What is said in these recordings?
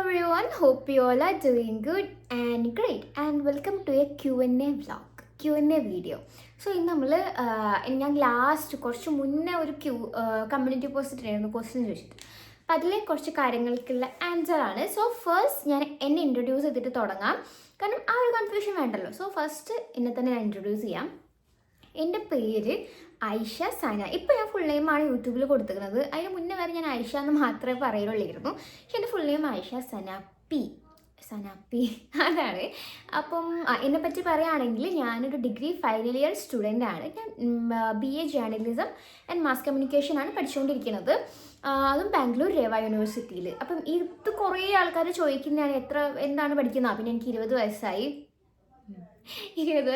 everyone, hope you all are doing good and great and welcome to a Q&A vlog, Q&A video. So ഇന്ന് നമ്മൾ ഞാൻ കുറച്ച് മുന്നേ ഒരു കമ്മ്യൂണിറ്റി പോസ്റ്റ് ഇട്ടായിരുന്നു ക്വസ്റ്റ്യൻ ചോദിച്ചിട്ട്. അപ്പം അതിലെ കുറച്ച് കാര്യങ്ങൾക്കുള്ള ആൻസർ ആണ്. സോ ഫസ്റ്റ് ഞാൻ എന്നെ ഇൻട്രൊഡ്യൂസ് ചെയ്തിട്ട് തുടങ്ങാം, കാരണം ആ ഒരു കൺഫ്യൂഷൻ വേണ്ടല്ലോ. സോ ഫസ്റ്റ് എന്നെ തന്നെ ഞാൻ ഇൻട്രൊഡ്യൂസ് ചെയ്യാം. എൻ്റെ പേര് ഐഷ സന. ഇപ്പോൾ ഞാൻ ഫുൾ നെയിമാണ് യൂട്യൂബിൽ കൊടുത്തിരിക്കുന്നത്. അതിന് മുന്നേ വരെ ഞാൻ ഐഷ എന്ന് മാത്രമേ പറയുള്ളായിരുന്നു. പക്ഷെ എൻ്റെ ഫുൾ നെയിം ഐഷ സന പി അതാണ്. അപ്പം എന്നെപ്പറ്റി പറയുകയാണെങ്കിൽ ഞാനൊരു ഡിഗ്രി ഫൈനൽ ഇയർ സ്റ്റുഡൻ്റ് ആണ്. ഞാൻ BA journalism and mass communication ആണ് പഠിച്ചുകൊണ്ടിരിക്കുന്നത്, അതും ബാംഗ്ലൂർ രേവ യൂണിവേഴ്സിറ്റിയിൽ. അപ്പം ഇത് കുറേ ആൾക്കാർ ചോദിക്കുന്നതാണ് എന്താണ് പഠിക്കുന്നത്. പിന്നെ എനിക്ക് 20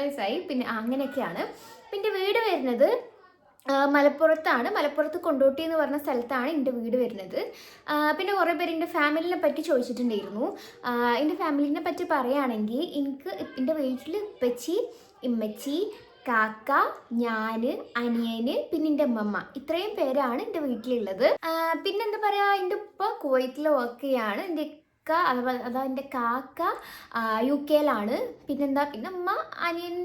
വയസ്സായി പിന്നെ അങ്ങനെയൊക്കെയാണ്. പിന്നെ വീട് വരുന്നത് മലപ്പുറത്താണ്. മലപ്പുറത്ത് കൊണ്ടോട്ടി എന്ന് പറഞ്ഞ സ്ഥലത്താണ് എൻ്റെ വീട് വരുന്നത്. പിന്നെ കുറേ പേര് എൻ്റെ ഫാമിലിനെ പറ്റി ചോദിച്ചിട്ടുണ്ടായിരുന്നു. എൻ്റെ ഫാമിലിനെ പറ്റി പറയുകയാണെങ്കിൽ എനിക്ക് എൻ്റെ വീട്ടിൽ ഉപ്പച്ചി, ഇമ്മച്ചി, കാക്ക, ഞാൻ, അനിയന്, പിന്നെ എൻ്റെ അമ്മമ്മ, ഇത്രയും പേരാണ് എൻ്റെ വീട്ടിലുള്ളത്. പിന്നെന്താ പറയുക, എൻ്റെ ഉപ്പ കുവൈറ്റിൽ വർക്ക് ചെയ്യാണ്. എൻ്റെ അതാ എൻ്റെ കാക്ക UK പിന്നെന്താ, പിന്നെ അമ്മ, അനിയൻ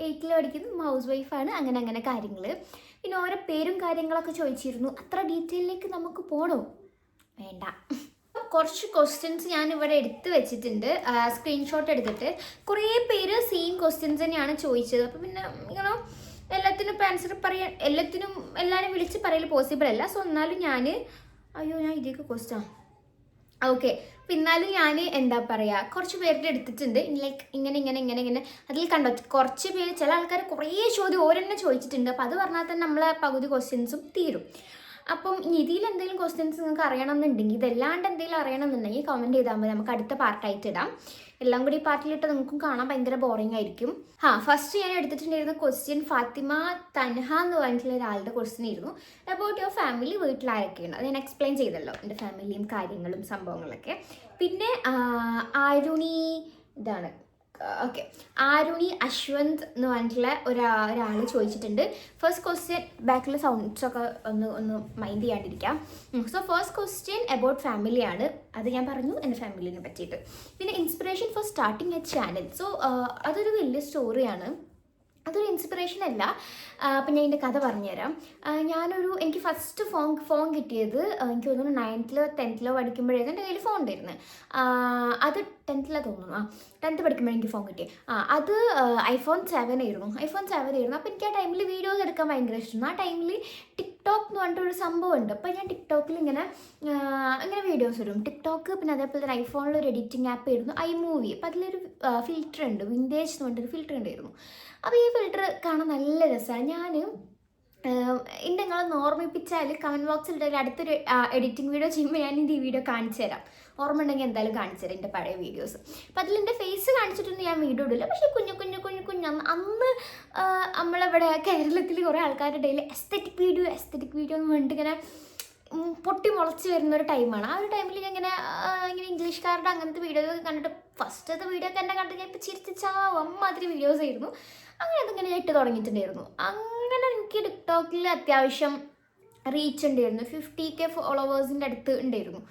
8th പഠിക്കുന്നു, ഹൗസ് വൈഫാണ്. അങ്ങനെ കാര്യങ്ങൾ. പിന്നെ ഓരോ പേരും കാര്യങ്ങളൊക്കെ ചോദിച്ചിരുന്നു. അത്ര ഡീറ്റെയിലേക്ക് നമുക്ക് പോകണോ? വേണ്ട. കുറച്ച് ക്വസ്റ്റ്യൻസ് ഞാൻ ഇവിടെ എടുത്ത് വെച്ചിട്ടുണ്ട്, സ്ക്രീൻഷോട്ട് എടുത്തിട്ട്. കുറേ പേര് സെയിം ക്വസ്റ്റ്യൻസ് തന്നെയാണ് ചോദിച്ചത്. അപ്പോൾ പിന്നെ ഇങ്ങനെ എല്ലാത്തിനും ഇപ്പോൾ ആൻസർ പറയാൻ എല്ലാവരും വിളിച്ച് പറയൽ പോസിബിൾ അല്ല. സോ എന്നാലും ഞാൻ ഇതൊക്കെ ക്വസ്റ്റ്യൻ ഓക്കെ. പിന്നാലും ഞാൻ എന്താ പറയുക, കുറച്ച് പേരുടെ എടുത്തിട്ടുണ്ട്. ലൈക്ക് ഇങ്ങനെ അതിൽ കണ്ടോ, കുറച്ച് പേര്, ചില ആൾക്കാർ കുറേ ചോദ്യം ഓരെന്നെ ചോദിച്ചിട്ടുണ്ട്. അപ്പോൾ അത് പറഞ്ഞാൽ തന്നെ നമ്മളെ പകുതി ക്വസ്റ്റ്യൻസും തീരും. അപ്പം ഇതിൽ എന്തെങ്കിലും ക്വസ്റ്റ്യൻസ് നിങ്ങൾക്ക് അറിയണമെന്നുണ്ടെങ്കിൽ, ഇതല്ലാണ്ട് എന്തെങ്കിലും അറിയണമെന്നുണ്ടെങ്കിൽ കമൻറ്റ് ചെയ്താൽ മതി, നമുക്ക് അടുത്ത പാർട്ടായിട്ട് ഇടാം. എല്ലാം കൂടി പാർട്ടിലിട്ട് നിങ്ങൾക്കും കാണാൻ ഭയങ്കര ബോറിംഗ് ആയിരിക്കും. ഫസ്റ്റ് ഞാൻ എടുത്തിട്ടുണ്ടായിരുന്ന ക്വസ്റ്റ്യൻ ഫാത്തിമ തൻഹ എന്ന് പറഞ്ഞിട്ടുള്ള ഒരാളുടെ ക്വസ്റ്റ്യൻ ആയിരുന്നു. അബൌട്ട് യുവർ ഫാമിലി, വീട്ടിലാരൊക്കെയുണ്ട്. അത് ഞാൻ എക്സ്പ്ലെയിൻ ചെയ്തല്ലോ, എൻ്റെ ഫാമിലിയും കാര്യങ്ങളും സംഭവങ്ങളൊക്കെ. പിന്നെ ആരുണി അശ്വന്ത് എന്ന് പറഞ്ഞിട്ടുള്ള ഒരാൾ ചോദിച്ചിട്ടുണ്ട്. ഫസ്റ്റ് ക്വസ്റ്റ്യൻ, ബാക്കിലെ സൗണ്ട്സൊക്കെ ഒന്ന് മൈൻഡ് ചെയ്യാണ്ടിരിക്കാം. സോ ഫസ്റ്റ് ക്വസ്റ്റ്യൻ അബൌട്ട് ഫാമിലിയാണ്. അത് ഞാൻ പറഞ്ഞു, എൻ്റെ ഫാമിലിനെ പറ്റിയിട്ട്. പിന്നെ inspiration for starting a channel. So അതൊരു വലിയ സ്റ്റോറിയാണ്, അതൊരു ഇൻസ്പിറേഷൻ അല്ല. അപ്പം ഞാൻ എൻ്റെ കഥ പറഞ്ഞുതരാം. എനിക്ക് ഫസ്റ്റ് ഫോൺ കിട്ടിയത് എനിക്ക് തോന്നുന്നു 9th 10th പഠിക്കുമ്പോഴായിരുന്നു എൻ്റെ കയ്യിൽ ഫോൺ ഉണ്ടായിരുന്നു. അത് 10th തോന്നുന്നു, 10th പഠിക്കുമ്പോഴേ എനിക്ക് ഫോൺ കിട്ടിയത്. അത് iPhone 7 ആയിരുന്നു. അപ്പോൾ എനിക്ക് ആ ടൈമിൽ വീഡിയോസ് എടുക്കാൻ ഭയങ്കര ഇഷ്ടമാണ്. ആ ടൈമിൽ ടിക്ടോക്ക് എന്ന് പറഞ്ഞിട്ടൊരു സംഭവമുണ്ട്. അപ്പോൾ ഞാൻ ടിക്ടോക്കിൽ ഇങ്ങനെ വീഡിയോസ് ഇടും. ടിക്ടോക്ക്, പിന്നെ അതേപോലെ തന്നെ ഐഫോണിലൊരു എഡിറ്റിംഗ് ആപ്പ് ആയിരുന്നു iMovie. അപ്പോൾ അതിലൊരു ഫിൽറ്റർ ഉണ്ട്, വിൻറ്റേജ് എന്ന് പറഞ്ഞിട്ടൊരു ഫിൽറ്റർ ഉണ്ടായിരുന്നു. അപ്പോൾ ഈ ഫിൽറ്റർ കാണാൻ നല്ല രസമാണ്. ഞാൻ നിങ്ങളെ ഓർമ്മിപ്പിച്ചാൽ കമൻറ്റ് ബോക്സിൽ അടുത്തൊരു എഡിറ്റിംഗ് വീഡിയോ ചെയ്യുമ്പോൾ ഞാൻ ഈ വീഡിയോ കാണിച്ചു തരാം. ഓർമ്മ ഉണ്ടെങ്കിൽ എന്തായാലും കാണിച്ചു തരാം എൻ്റെ പഴയ വീഡിയോസ്. അപ്പോൾ അതിലെൻ്റെ ഫേസ് കാണിച്ചിട്ടൊന്നും ഞാൻ വീഡിയോ ഇടില്ല. പക്ഷേ കുഞ്ഞു അന്ന് നമ്മളിവിടെ കേരളത്തിൽ കുറേ ആൾക്കാരുടെ ഇടയിൽ എസ്തെറ്റിക് വീഡിയോ എന്ന് പറഞ്ഞിട്ട് ഇങ്ങനെ പൊട്ടി മുളച്ച് വരുന്നൊരു ടൈമാണ്. ആ ഒരു ടൈമിൽ ഞാൻ ഇങ്ങനെ ഇംഗ്ലീഷുകാരുടെ അങ്ങനത്തെ വീഡിയോസ് കണ്ടിട്ട്, ഫസ്റ്റത്തെ വീഡിയോ ഒക്കെ എന്നെ കണ്ടിട്ട് ഞാൻ ഇപ്പോൾ ചിരിച്ചാവും മാതിരി വീഡിയോസ് ആയിരുന്നു. അങ്ങനെ അതിങ്ങനെ ഇട്ട് തുടങ്ങിയിട്ടുണ്ടായിരുന്നു. അങ്ങനെ എനിക്ക് ടിക്ടോക്കിൽ അത്യാവശ്യം റീച്ച് ഉണ്ടായിരുന്നു. 50K ഫോളോവേഴ്സിൻ്റെ അടുത്ത് ഉണ്ടായിരുന്നു.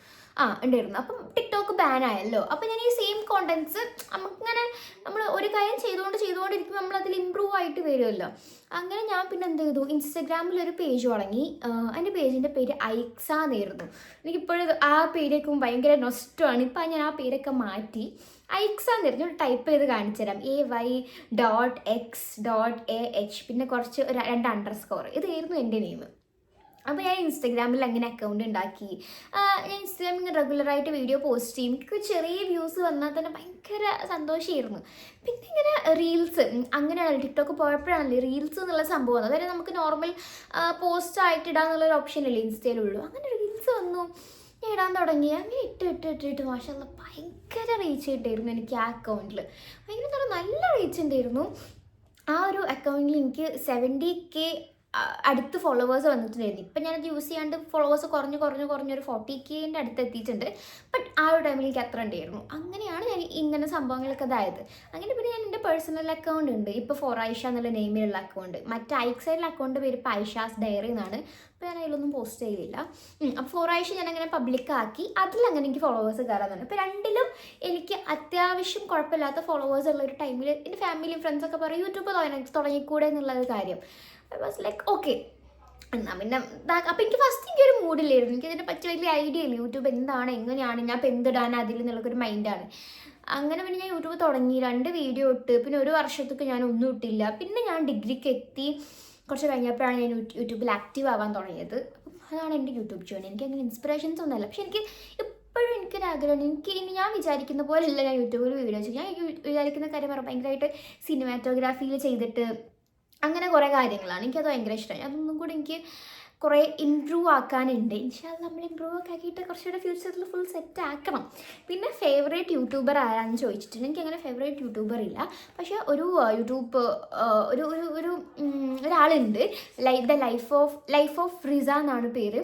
അപ്പം ടിക്ടോക്ക് ബാൻ ആയല്ലോ. അപ്പോൾ ഞാൻ ഈ സെയിം കോണ്ടൻറ്റ്സ് നമുക്കിങ്ങനെ നമ്മൾ ഒരു കാര്യം ചെയ്തുകൊണ്ടിരിക്കുമ്പോൾ നമ്മളതിൽ ഇമ്പ്രൂവ് ആയിട്ട് വരുമല്ലോ. അങ്ങനെ ഞാൻ പിന്നെ എന്ത് ചെയ്തു, ഇൻസ്റ്റഗ്രാമിലൊരു പേജ് തുടങ്ങി. അതിൻ്റെ പേജിൻ്റെ പേര് ഐക്സ എന്നായിരുന്നു. എനിക്കിപ്പോഴും ആ പേരൊക്കെ ഭയങ്കര നൊസ്റ്റമാണ്. ഇപ്പം ഞാൻ ആ പേരൊക്കെ മാറ്റി ഐക്സ എന്നായിരുന്നു. ഒരു ടൈപ്പ് ചെയ്ത് കാണിച്ചു തരാം. AY.X.AH പിന്നെ കുറച്ച് 2 അണ്ടർസ്കോർ. ഇതായിരുന്നു എൻ്റെ നെയിം. അപ്പോൾ ഞാൻ ഇൻസ്റ്റഗ്രാമിൽ അങ്ങനെ അക്കൗണ്ട് ഉണ്ടാക്കി. ഞാൻ ഇൻസ്റ്റഗ്രാമിൽ റെഗുലറായിട്ട് വീഡിയോ പോസ്റ്റ് ചെയ്യും. എനിക്ക് ചെറിയ വ്യൂസ് വന്നാൽ തന്നെ ഭയങ്കര സന്തോഷമായിരുന്നു. പിന്നെ ഇങ്ങനെ റീൽസ്, അങ്ങനെയാണല്ലോ ടിക്ടോക്ക് പോയപ്പോഴാണല്ലോ റീൽസ് എന്നുള്ള സംഭവം. അതായത് നമുക്ക് നോർമൽ പോസ്റ്റ് ആയിട്ട് ഇടാന്നുള്ളൊരു ഓപ്ഷനല്ലേ ഇൻസ്റ്റയിലുള്ളൂ. അങ്ങനെ റീൽസ് വന്നു, ഞാൻ ഇടാൻ തുടങ്ങി. അങ്ങനെ ഇട്ട് മാഷാഅല്ലാഹ് ഭയങ്കര റീച്ച് കിട്ടായിരുന്നു എനിക്ക് ആ അക്കൗണ്ടിൽ. ഭയങ്കര നല്ല റീച്ച് ഉണ്ടായിരുന്നു. ആ ഒരു അക്കൗണ്ടിൽ എനിക്ക് 70K അടുത്ത് ഫോളോവേഴ്സ് വന്നിട്ടുണ്ടായിരുന്നു. ഇപ്പം ഞാനത് യൂസ് ചെയ്യാണ്ട് ഫോളോവേഴ്സ് കുറഞ്ഞൊരു 40K അടുത്ത് എത്തിയിട്ടുണ്ട്. ബട്ട് ആ ഒരു ടൈമിൽ എനിക്ക് അത്ര ഉണ്ടായിരുന്നു. അങ്ങനെയാണ് ഞാൻ ഇങ്ങനെ സംഭവങ്ങളൊക്കെ ഇതായത്. അങ്ങനെ പിന്നെ ഞാൻ എൻ്റെ പേഴ്സണൽ അക്കൗണ്ട് ഉണ്ട്, ഇപ്പോൾ ഫോർ ആയിഷ എന്നുള്ള നെയിമിലുള്ള അക്കൗണ്ട്. മറ്റേ ഐക്സൈഡിലെ അക്കൗണ്ട് പേര് ഇപ്പോൾ ഐഷാസ് ഡയറി എന്നാണ്. അപ്പോൾ ഞാൻ അതിലൊന്നും പോസ്റ്റ് ചെയ്യില്ല. അപ്പോൾ ഫോർ ആയിഷ ഞാൻ അങ്ങനെ പബ്ലിക്കാക്കി, അതിലങ്ങനെ എനിക്ക് ഫോളോവേഴ്സ് കയറാമെന്നാണ്. ഇപ്പോൾ രണ്ടിലും എനിക്ക് അത്യാവശ്യം കുഴപ്പമില്ലാത്ത ഫോളോവേഴ്സ് ഉള്ള ഒരു ടൈമിൽ എൻ്റെ ഫാമിലിയും ഫ്രണ്ട്സൊക്കെ പറയും യൂട്യൂബ് തുടങ്ങിക്കൂടെ എന്നുള്ളൊരു കാര്യം. ഐ വാസ് ലൈക്ക് ഓക്കെ എന്നാൽ പിന്നെ അപ്പോൾ എനിക്ക് ഫസ്റ്റ് എനിക്കൊരു മൂഡില്ലായിരുന്നു. എനിക്കതിനെ പറ്റി വലിയ ഐഡിയ ഇല്ല, യൂട്യൂബ് എന്താണ് എങ്ങനെയാണ് ഞാൻ ഇപ്പോൾ എന്തിടാൻ അതിൽ നിന്നുള്ളൊരു മൈൻഡാണ്. അങ്ങനെ പിന്നെ ഞാൻ യൂട്യൂബ് തുടങ്ങി, 2 വീഡിയോ ഇട്ട്, പിന്നെ ഒരു വർഷത്തേക്ക് ഞാൻ ഒന്നും ഇട്ടില്ല. പിന്നെ ഞാൻ ഡിഗ്രിക്ക് എത്തി, കുറച്ച് കഴിഞ്ഞപ്പോഴാണ് ഞാൻ യൂട്യൂബിൽ ആക്റ്റീവ് ആവാൻ തുടങ്ങിയത്. അതാണ് എൻ്റെ യൂട്യൂബ് ജേണി. എനിക്ക് അങ്ങനെ ഇൻസ്പിറേഷൻസ് ഒന്നുമല്ല, പക്ഷെ എനിക്ക് ഇപ്പോഴും എനിക്കൊരാഗ്രഹമാണ്. ഇനി ഞാൻ വിചാരിക്കുന്ന പോലെയല്ല ഞാൻ യൂട്യൂബിൽ വീഡിയോ ചെയ്യും. ഞാൻ വിചാരിക്കുന്ന കാര്യം പറയാം, ഭയങ്കരമായിട്ട് സിനിമാറ്റോഗ്രാഫിയിൽ ചെയ്തിട്ട് അങ്ങനെ കുറേ കാര്യങ്ങളാണ്. എനിക്കത് ഭയങ്കര ഇഷ്ടമായി. അതൊന്നും കൂടി എനിക്ക് കുറേ ഇമ്പ്രൂവ് ആക്കാനുണ്ട്. ഇൻഷാല്ലാ നമ്മൾ ഇമ്പ്രൂവ് ഒക്കെ ആക്കിയിട്ട് കുറച്ചുകൂടെ ഫ്യൂച്ചറിൽ ഫുൾ സെറ്റ് ആക്കണം. പിന്നെ ഫേവറേറ്റ് യൂട്യൂബർ ആരാണെന്ന് ചോദിച്ചിട്ടുണ്ട്. എനിക്കങ്ങനെ ഫേവറേറ്റ് യൂട്യൂബർ ഇല്ല, പക്ഷേ ഒരു യൂട്യൂബ് ഒരാളുണ്ട്, ദ ലൈഫ് ഓഫ് റിസ എന്നാണ് പേര്.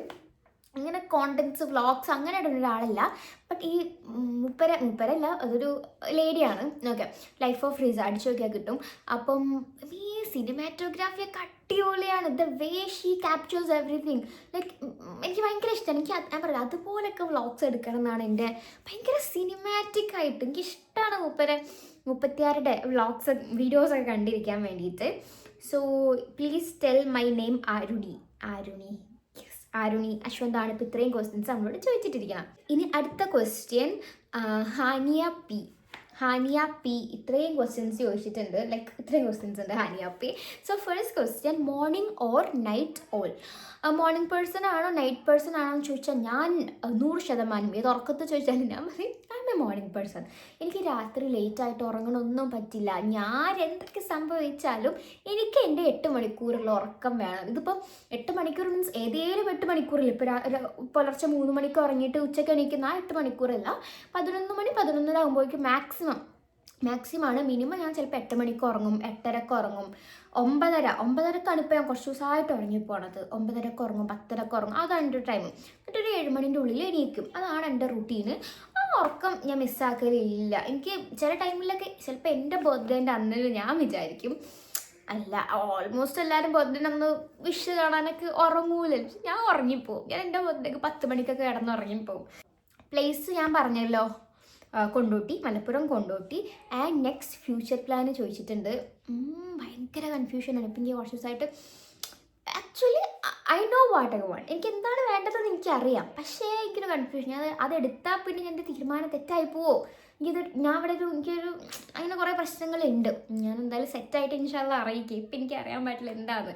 അങ്ങനെ കോണ്ടൻറ്റ്സ് വ്ളോഗ്സ് അങ്ങനെ ഇടുന്ന ഒരാളല്ല, ബട്ട് ഈ മുപ്പരല്ല, അതൊരു ലേഡിയാണ്. ഓക്കെ, ലൈഫ് ഓഫ് റിസ അടിച്ചു നോക്കിയാൽ കിട്ടും. അപ്പം ഈ സിനിമാറ്റോഗ്രാഫിയൊക്കെ അടിപൊളിയാണ്. The way she captures everything. Like എനിക്ക് ഭയങ്കര ഇഷ്ടമാണ്. എനിക്ക് ഞാൻ പറയാം അതുപോലെയൊക്കെ വ്ളോഗ്സ് എടുക്കണം എന്നാണ് എൻ്റെ ഭയങ്കര സിനിമാറ്റിക് ആയിട്ട് എനിക്കിഷ്ടമാണ് 36 വ്ളോഗ്സ് വീഡിയോസൊക്കെ കണ്ടിരിക്കാൻ വേണ്ടിയിട്ട്. So please tell my name Aruni അശ്വന്താണ്. ഇപ്പോൾ ഇത്രയും ക്വസ്റ്റ്യൻസ് നമ്മളോട് ചോദിച്ചിട്ടിരിക്കണം. ഇനി അടുത്ത ക്വസ്റ്റ്യൻ ഹാനിയ പി ഇത്രയും ക്വസ്റ്റ്യൻസ് ചോദിച്ചിട്ടുണ്ട്. ലൈക്ക് ഇത്രയും ക്വസ്റ്റ്യൻസ് ഉണ്ട് Haniya P. So first question, morning or night owl? Morning person ആണോ നൈറ്റ് പേഴ്സൺ ആണോ എന്ന് ചോദിച്ചാൽ ഞാൻ 100% ഏത് ഉറക്കത്ത് ചോദിച്ചാലും ഞാൻ പറയും I M A morning person. എനിക്ക് രാത്രി ലേറ്റായിട്ട് ഉറങ്ങണമൊന്നും പറ്റില്ല. ഞാൻ എന്തൊക്കെ സംഭവിച്ചാലും എനിക്ക് എൻ്റെ 8 മണിക്കൂറുള്ള ഉറക്കം വേണം. ഇതിപ്പോൾ 8 മണിക്കൂർ മീൻസ് ഏതേലും 8 മണിക്കൂറില്ല. ഇപ്പോൾ പുലർച്ചെ 3 മണിക്ക് ഉറങ്ങിയിട്ട് ഉച്ചയ്ക്ക് എണീക്കുന്ന ആ 8 മണിക്കൂറല്ല, 11 മണി 11:30 ആകുമ്പോഴേക്കും മാക്സിമമാണ്. മിനിമം ഞാൻ ചിലപ്പോൾ 8 മണിക്ക് ഉറങ്ങും, 8:30 ഉറങ്ങും, 9:30 ഇപ്പോൾ ഞാൻ കുറച്ച് ദിവസമായിട്ട് ഉറങ്ങിപ്പോണത്. 9:30 ഉറങ്ങും, 10:30 ഉറങ്ങും, അതാണ് എൻ്റെ ടൈം. എന്നിട്ടൊരു 7 മണിൻ്റെ ഉള്ളിൽ എണീക്കും. അതാണ് എൻ്റെ റുട്ടീന്. ആ ഉറക്കം ഞാൻ മിസ്സാക്കലില്ല. എനിക്ക് ചില ടൈമിലൊക്കെ ചിലപ്പോൾ എൻ്റെ ബർത്ത്ഡേൻ്റെ അന്ന് ഞാൻ വിചാരിക്കും അല്ല ഓൾമോസ്റ്റ് എല്ലാവരും ബർത്ത്ഡേ അന്ന് വിഷ് കാണാനൊക്കെ ഉറങ്ങൂല, ഞാൻ ഉറങ്ങിപ്പോവും. ഞാൻ എൻ്റെ ബർത്ത്ഡേക്ക് 10 മണിക്കൊക്കെ കിടന്നുറങ്ങിപ്പോവും. പ്ലേസ് ഞാൻ പറഞ്ഞല്ലോ, Kondotty, Malappuram Kondotty. And next future plan ചോദിച്ചിട്ടുണ്ട്. ഭയങ്കര കൺഫ്യൂഷനാണ് ഇപ്പം എനിക്ക് കുറച്ച് ദിവസമായിട്ട്. Actually I know what I want. എനിക്ക് എന്താണ് വേണ്ടതെന്ന് എനിക്കറിയാം, പക്ഷേ എനിക്കൊരു കൺഫ്യൂഷൻ. അതെടുത്താൽ പിന്നെ എൻ്റെ തീരുമാനം തെറ്റായി പോവോ, എനിക്കൊരു അങ്ങനെ കുറേ പ്രശ്നങ്ങളുണ്ട്. ഞാൻ എന്തായാലും സെറ്റായിട്ട് ഇൻഷാല്ലാ അറിയിക്കും. ഇപ്പം എനിക്ക് അറിയാൻ പറ്റില്ല എന്താണ്.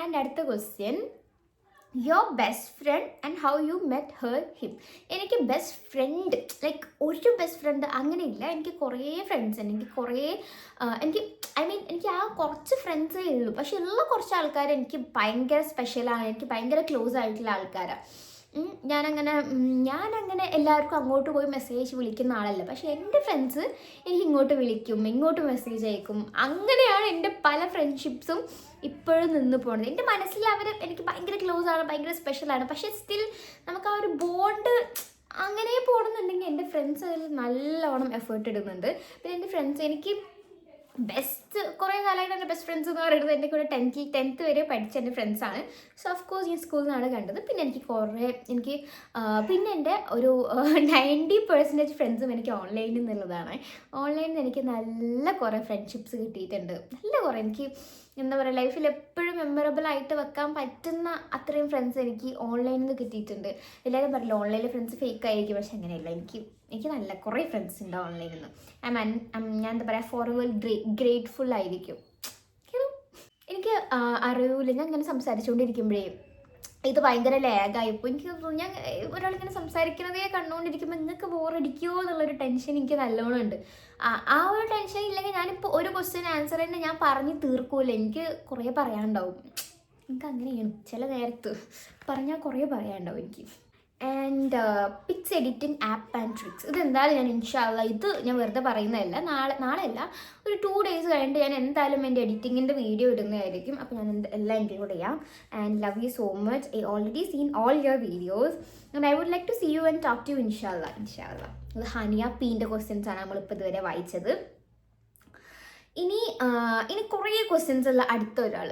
ആൻഡ് അടുത്ത question, your best friend and how you met him? എനിക്ക് ബെസ്റ്റ് ഫ്രണ്ട് ലൈക്ക് ഒരു ബെസ്റ്റ് ഫ്രണ്ട് അങ്ങനെയില്ല. എനിക്ക് കുറേ ഫ്രണ്ട്സ് ഉണ്ട്. എനിക്ക് ആ കുറച്ച് ഫ്രണ്ട്സേ ഉള്ളൂ. പക്ഷെ ഉള്ള കുറച്ച് ആൾക്കാർ എനിക്ക് ഭയങ്കര സ്പെഷ്യലാണ്, എനിക്ക് ഭയങ്കര ക്ലോസ് ആയിട്ടുള്ള ആൾക്കാരാണ്. ഞാനങ്ങനെ എല്ലാവർക്കും അങ്ങോട്ട് പോയി മെസ്സേജ് വിളിക്കുന്ന ആളല്ല. പക്ഷേ എൻ്റെ ഫ്രണ്ട്സ് എനിക്ക് ഇങ്ങോട്ട് വിളിക്കും, ഇങ്ങോട്ട് മെസ്സേജ് അയക്കും. അങ്ങനെയാണ് എൻ്റെ പല ഫ്രണ്ട്ഷിപ്സും ഇപ്പോഴും നിന്ന് പോകുന്നത്. എൻ്റെ മനസ്സിൽ അവർ എനിക്ക് ഭയങ്കര ക്ലോസ് ആണ്, ഭയങ്കര സ്പെഷ്യലാണ്. പക്ഷേ സ്റ്റിൽ നമുക്ക് ആ ഒരു ബോണ്ട് അങ്ങനെ പോകണമെന്നുണ്ടെങ്കിൽ എൻ്റെ ഫ്രണ്ട്സ് അതിൽ നല്ലോണം എഫേർട്ട് ഇടുന്നുണ്ട്. പിന്നെ എൻ്റെ ഫ്രണ്ട്സ് എനിക്ക് ബെസ്റ്റ് കുറേ കാലമായിട്ട് എൻ്റെ ബെസ്റ്റ് ഫ്രണ്ട്സ് എന്ന് പറയുന്നത് എൻ്റെ കൂടെ 10th വരെ പഠിച്ച എൻ്റെ ഫ്രണ്ട്സാണ്. സോ ഓഫ് കോഴ്സ് ഞാൻ സ്കൂളിൽ നിന്നാണ് കണ്ടത്. പിന്നെ പിന്നെ എൻ്റെ ഒരു 90% ഫ്രണ്ട്സും എനിക്ക് ഓൺലൈനിൽ നിന്നുള്ളതാണ്. ഓൺലൈനിൽ നിന്ന് എനിക്ക് നല്ല കുറേ ഫ്രണ്ട്ഷിപ്സ് കിട്ടിയിട്ടുണ്ട്. നല്ല കുറേ എനിക്ക് എന്താ പറയുക, ലൈഫിൽ എപ്പോഴും മെമ്മറബിൾ ആയിട്ട് വെക്കാൻ പറ്റുന്ന അത്രയും ഫ്രണ്ട്സ് എനിക്ക് ഓൺലൈനിൽ നിന്ന് കിട്ടിയിട്ടുണ്ട്. എല്ലാവരും പറയില്ല ഓൺലൈനിലെ ഫ്രണ്ട്സ് ഫേക്ക് ആയിരിക്കും, പക്ഷെ അങ്ങനെയല്ല. എനിക്ക് നല്ല കുറേ ഫ്രണ്ട്സ് ഉണ്ട് ഓൺലൈനിൽ നിന്ന്. ഞാൻ എന്താ പറയുക, ഫോർഎവർ ഗ്രേറ്റ്ഫുൾ ആയിരിക്കും. എനിക്ക് അറിയൂല, ഞാൻ ഇങ്ങനെ സംസാരിച്ചുകൊണ്ടിരിക്കുമ്പോഴേ ഇത് ഭയങ്കര ലാഗായിപ്പോൾ. ഞാൻ ഒരാളിങ്ങനെ സംസാരിക്കുന്നതേ കണ്ടുകൊണ്ടിരിക്കുമ്പോൾ നിങ്ങൾക്ക് ബോറടിക്കുമോ എന്നുള്ളൊരു ടെൻഷൻ എനിക്ക് നല്ലോണം ഉണ്ട്. ആ ഒരു ടെൻഷൻ ഇല്ലെങ്കിൽ ഞാനിപ്പോൾ ഒരു ക്വസ്റ്റ്യൻ ആൻസർ തന്നെ ഞാൻ പറഞ്ഞ് തീർക്കൂല. എനിക്ക് കുറേ പറയാനുണ്ടാവും. എനിക്ക് അങ്ങനെയാണ് ചില നേരത്ത് പറഞ്ഞാൽ കുറേ പറയാനുണ്ടാവും എനിക്ക്. And pics editing app and tricks. ഇതെന്തായാലും ഞാൻ ഇൻഷാല്ല, ഇത് ഞാൻ വെറുതെ പറയുന്നതല്ല, നാളെയല്ല, ഒരു 2 days കഴിഞ്ഞിട്ട് ഞാൻ എന്തായാലും എൻ്റെ എഡിറ്റിങ്ങിൻ്റെ വീഡിയോ ഇടുന്നതായിരിക്കും. അപ്പോൾ ഞാൻ എല്ലാം ഇൻക്ലൂഡ് ചെയ്യാം. And love you so much. I already seen all your videos and I would like to see you and talk to you ഇൻഷാല്ല. ഇത് ഹനിയ പീൻ്റെ ക്വസ്റ്റ്യൻസ് ആണ് നമ്മളിപ്പോൾ ഇതുവരെ വായിച്ചത്. ഇനി കുറേ ക്വസ്റ്റ്യൻസ് ഉള്ള അടുത്ത ഒരാൾ.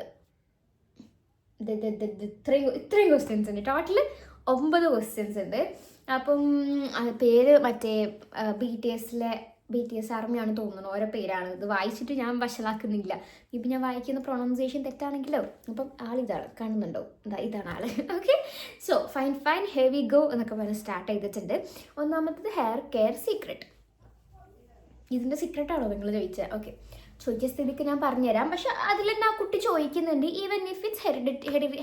ഇത്രയും ക്വസ്റ്റ്യൻസ് ഉണ്ട്. ടോട്ടൽ 9 ക്വസ്റ്റ്യൻസ് ഉണ്ട്. അപ്പം പേര് മറ്റേ BTS ആർമിയാണ് തോന്നുന്നു, ഓരോ പേരാണ്. ഇത് വായിച്ചിട്ട് ഞാൻ വഷളാക്കുന്നില്ല. ഇപ്പം ഞാൻ വായിക്കുന്ന പ്രൊണൗൺസിയേഷൻ തെറ്റാണെങ്കിലോ. അപ്പം ആളിതാണ്, കാണുന്നുണ്ടോ? ഇതാണ് ആള്. Okay, so fine here we go എന്നൊക്കെ പറഞ്ഞ് സ്റ്റാർട്ട് ചെയ്തിട്ടുണ്ട്. ഒന്നാമത്തത് ഹെയർ കെയർ സീക്രട്ട്. ഇതിൻ്റെ സീക്രട്ടാണോ നിങ്ങൾ ചോദിച്ചത്? ഓക്കെ, ചോദിച്ച സ്ഥിതിക്ക് ഞാൻ പറഞ്ഞുതരാം. പക്ഷെ അതിൽ തന്നെ ആ കുട്ടി ചോദിക്കുന്നുണ്ട് ഈവൻ ഇഫ് ഇറ്റ്സ്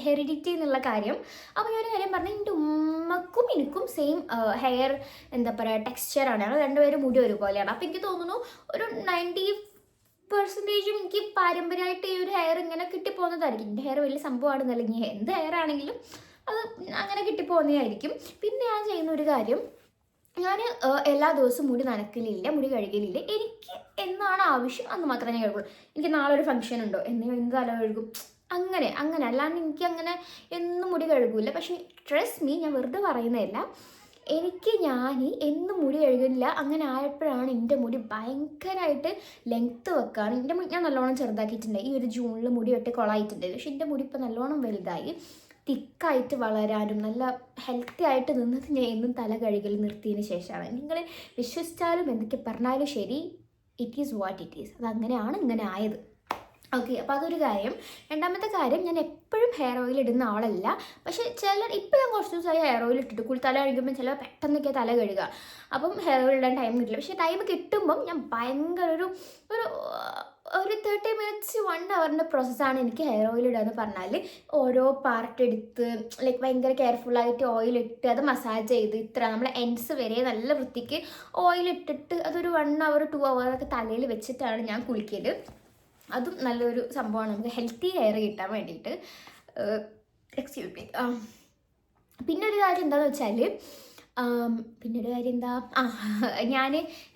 ഹെറിഡിറ്റി എന്നുള്ള കാര്യം. അപ്പോൾ ഞാൻ ഒരു കാര്യം പറഞ്ഞാൽ, എൻ്റെ ഉമ്മക്കും എനിക്കും സെയിം ഹെയർ എന്താ പറയുക ടെക്സ്ചറാണ്. ഞങ്ങൾ രണ്ടുപേരും മുടി ഒരുപോലെയാണ്. അപ്പോൾ എനിക്ക് തോന്നുന്നു ഒരു 90% എനിക്ക് പാരമ്പര്യമായിട്ട് ഈ ഒരു ഹെയർ ഇങ്ങനെ കിട്ടിപ്പോകുന്നതായിരിക്കും. എൻ്റെ ഹെയർ വലിയ സംഭവമാണെന്നല്ല, ഇനി എന്ത് ഹെയർ ആണെങ്കിലും അത് അങ്ങനെ കിട്ടിപ്പോകുന്നതായിരിക്കും. പിന്നെ ഞാൻ ചെയ്യുന്ന ഒരു കാര്യം, ഞാൻ എല്ലാ ദിവസവും മുടി നനക്കലില്ല, മുടി കഴുകലില്ല. എനിക്ക് എന്നാണ് ആവശ്യം അന്ന് മാത്രമേ ഞാൻ കഴുകുള്ളൂ. എനിക്ക് നാളെ ഒരു ഫംഗ്ഷൻ ഉണ്ടോ എന്ത് തല കഴുകും, അങ്ങനെ അല്ലാണ്ട് എനിക്ക് അങ്ങനെ എന്നും മുടി കഴുകില്ല. പക്ഷേ ട്രസ്റ്റ് മീ, ഞാൻ വെറുതെ പറയുന്നതല്ല, ഞാൻ എന്നും മുടി കഴുകില്ല. അങ്ങനെ ആയപ്പോഴാണ് എൻ്റെ മുടി ഭയങ്കരമായിട്ട് ലെങ്ത്ത് വെക്കാണ്. എൻ്റെ മുടി ഞാൻ നല്ലോണം ചെറുതാക്കിയിട്ടുണ്ട്. ഈ ഒരു ജൂണിൽ മുടി വെട്ടി കൊളായിട്ടുണ്ടായിരുന്നു. പക്ഷേ എൻ്റെ മുടി ഇപ്പോൾ നല്ലോണം വലുതായി, തിക്കായിട്ട് വളരാനും നല്ല ഹെൽത്തി ആയിട്ട് നിന്നത് ഞാൻ എന്നും തല കഴുകൽ നിർത്തിയതിന് ശേഷമാണ്. നിങ്ങൾ വിശ്വസിച്ചാലും എന്തൊക്കെ പറഞ്ഞാലും ശരി, it is what it is. അതങ്ങനെയാണ് ഇങ്ങനെ ആയത്. ഓക്കെ, അപ്പോൾ അതൊരു കാര്യം. രണ്ടാമത്തെ കാര്യം, ഞാൻ എപ്പോഴും ഹെയർ ഓയിൽ ഇടുന്ന ആളല്ല. പക്ഷേ ഇപ്പോൾ ഞാൻ കുറച്ച് ദിവസമായി ഹെയർ ഓയിൽ ഇട്ടിട്ട് തല കഴുകുമ്പോൾ ചില പെട്ടെന്നൊക്കെ തല കഴുകുക. അപ്പം ഹെയർ ഓയിൽ ഇടാൻ ടൈം കിട്ടില്ല. പക്ഷേ ടൈം കിട്ടുമ്പം ഞാൻ ഭയങ്കര ഒരു 30 minutes 1 hour പ്രോസസ്സാണ് എനിക്ക് ഹെയർ ഓയിൽ ഇടുക എന്ന് പറഞ്ഞാൽ. ഓരോ പാർട്ട് എടുത്ത് ലൈക്ക് ഭയങ്കര കെയർഫുള്ളായിട്ട് ഓയിലിട്ട് അത് മസാജ് ചെയ്ത് നമ്മളെ എൻഡ്സ് വരെ നല്ല വൃത്തിക്ക് ഓയിലിട്ടിട്ട് അതൊരു 1 hour 2 hour ഒക്കെ തലയിൽ വെച്ചിട്ടാണ് ഞാൻ കുളിക്കൽ. അതും നല്ലൊരു സംഭവമാണ് നമുക്ക് ഹെൽത്തി ഹെയർ കിട്ടാൻ വേണ്ടിയിട്ട്. Excuse me. പിന്നെ ഒരു കാര്യം എന്താണെന്ന് വെച്ചാൽ,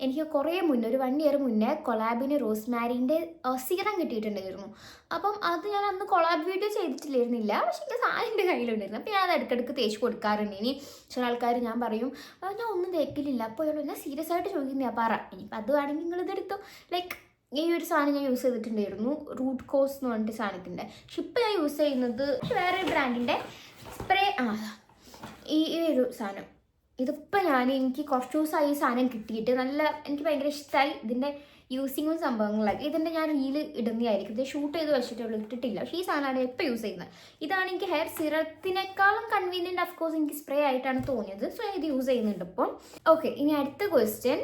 എനിക്ക് കുറേ മുന്നേ ഒരു 1 year മുന്നേ കൊളാബിന് റോസ്മാരിൻ്റെ സീറം കിട്ടിയിട്ടുണ്ടായിരുന്നു. അപ്പം അത് ഞാൻ അന്ന് കൊളാബ് വീഡിയോ ചെയ്തിട്ടില്ലായിരുന്നില്ല. പക്ഷേ എനിക്ക് സാധനം എൻ്റെ കയ്യിലുണ്ടായിരുന്നു. അപ്പോൾ ഞാൻ അത് ഇടയ്ക്കിടയ്ക്ക് തേച്ച് കൊടുക്കാറുണ്ട്. ഇനി ചില ആൾക്കാർ ഞാൻ പറയും ഞാൻ ഒന്നും തേക്കില്ല, അപ്പോൾ ഞാൻ സീരിയസ് ആയിട്ട് ചോദിക്കുന്ന പറ, ഇനിയിപ്പോൾ അത് വേണമെങ്കിൽ നിങ്ങളിതെടുത്തോ. ലൈക്ക് ഈ ഒരു സാധനം ഞാൻ യൂസ് ചെയ്തിട്ടുണ്ടായിരുന്നു, റൂട്ട് കോസ് എന്ന് പറഞ്ഞിട്ട് സാധനത്തിൻ്റെ. പക്ഷെ ഇപ്പോൾ ഞാൻ യൂസ് ചെയ്യുന്നത് വേറൊരു ബ്രാൻഡിൻ്റെ സ്പ്രേ. ഈ ഒരു സാധനം ഇതിപ്പോൾ എനിക്ക് കുറച്ച് ദിവസമായി ഈ സാധനം കിട്ടിയിട്ട് എനിക്ക് ഭയങ്കര ഇഷ്ടമായി. ഇതിൻ്റെ യൂസിങ്ങും സംഭവങ്ങളൊക്കെ ഇതിൻ്റെ ഞാൻ റീല് ഇടുന്നതായിരിക്കും. ഇത് ഷൂട്ട് ചെയ്ത് വെച്ചിട്ടുള്ളൂ, ഇട്ടിട്ടില്ല. പക്ഷേ ഈ സാധനമാണ് ഇപ്പോൾ യൂസ് ചെയ്യുന്നത്. ഇതാണ് എനിക്ക് ഹെയർ സിറത്തിനേക്കാളും കൺവീനിയൻറ്റ്. അഫ്കോഴ്സ് എനിക്ക് സ്പ്രേ ആയിട്ടാണ് തോന്നിയത്, സോ ഇത് യൂസ് ചെയ്യുന്നുണ്ട് ഇപ്പം. ഓക്കെ, ഇനി അടുത്ത question,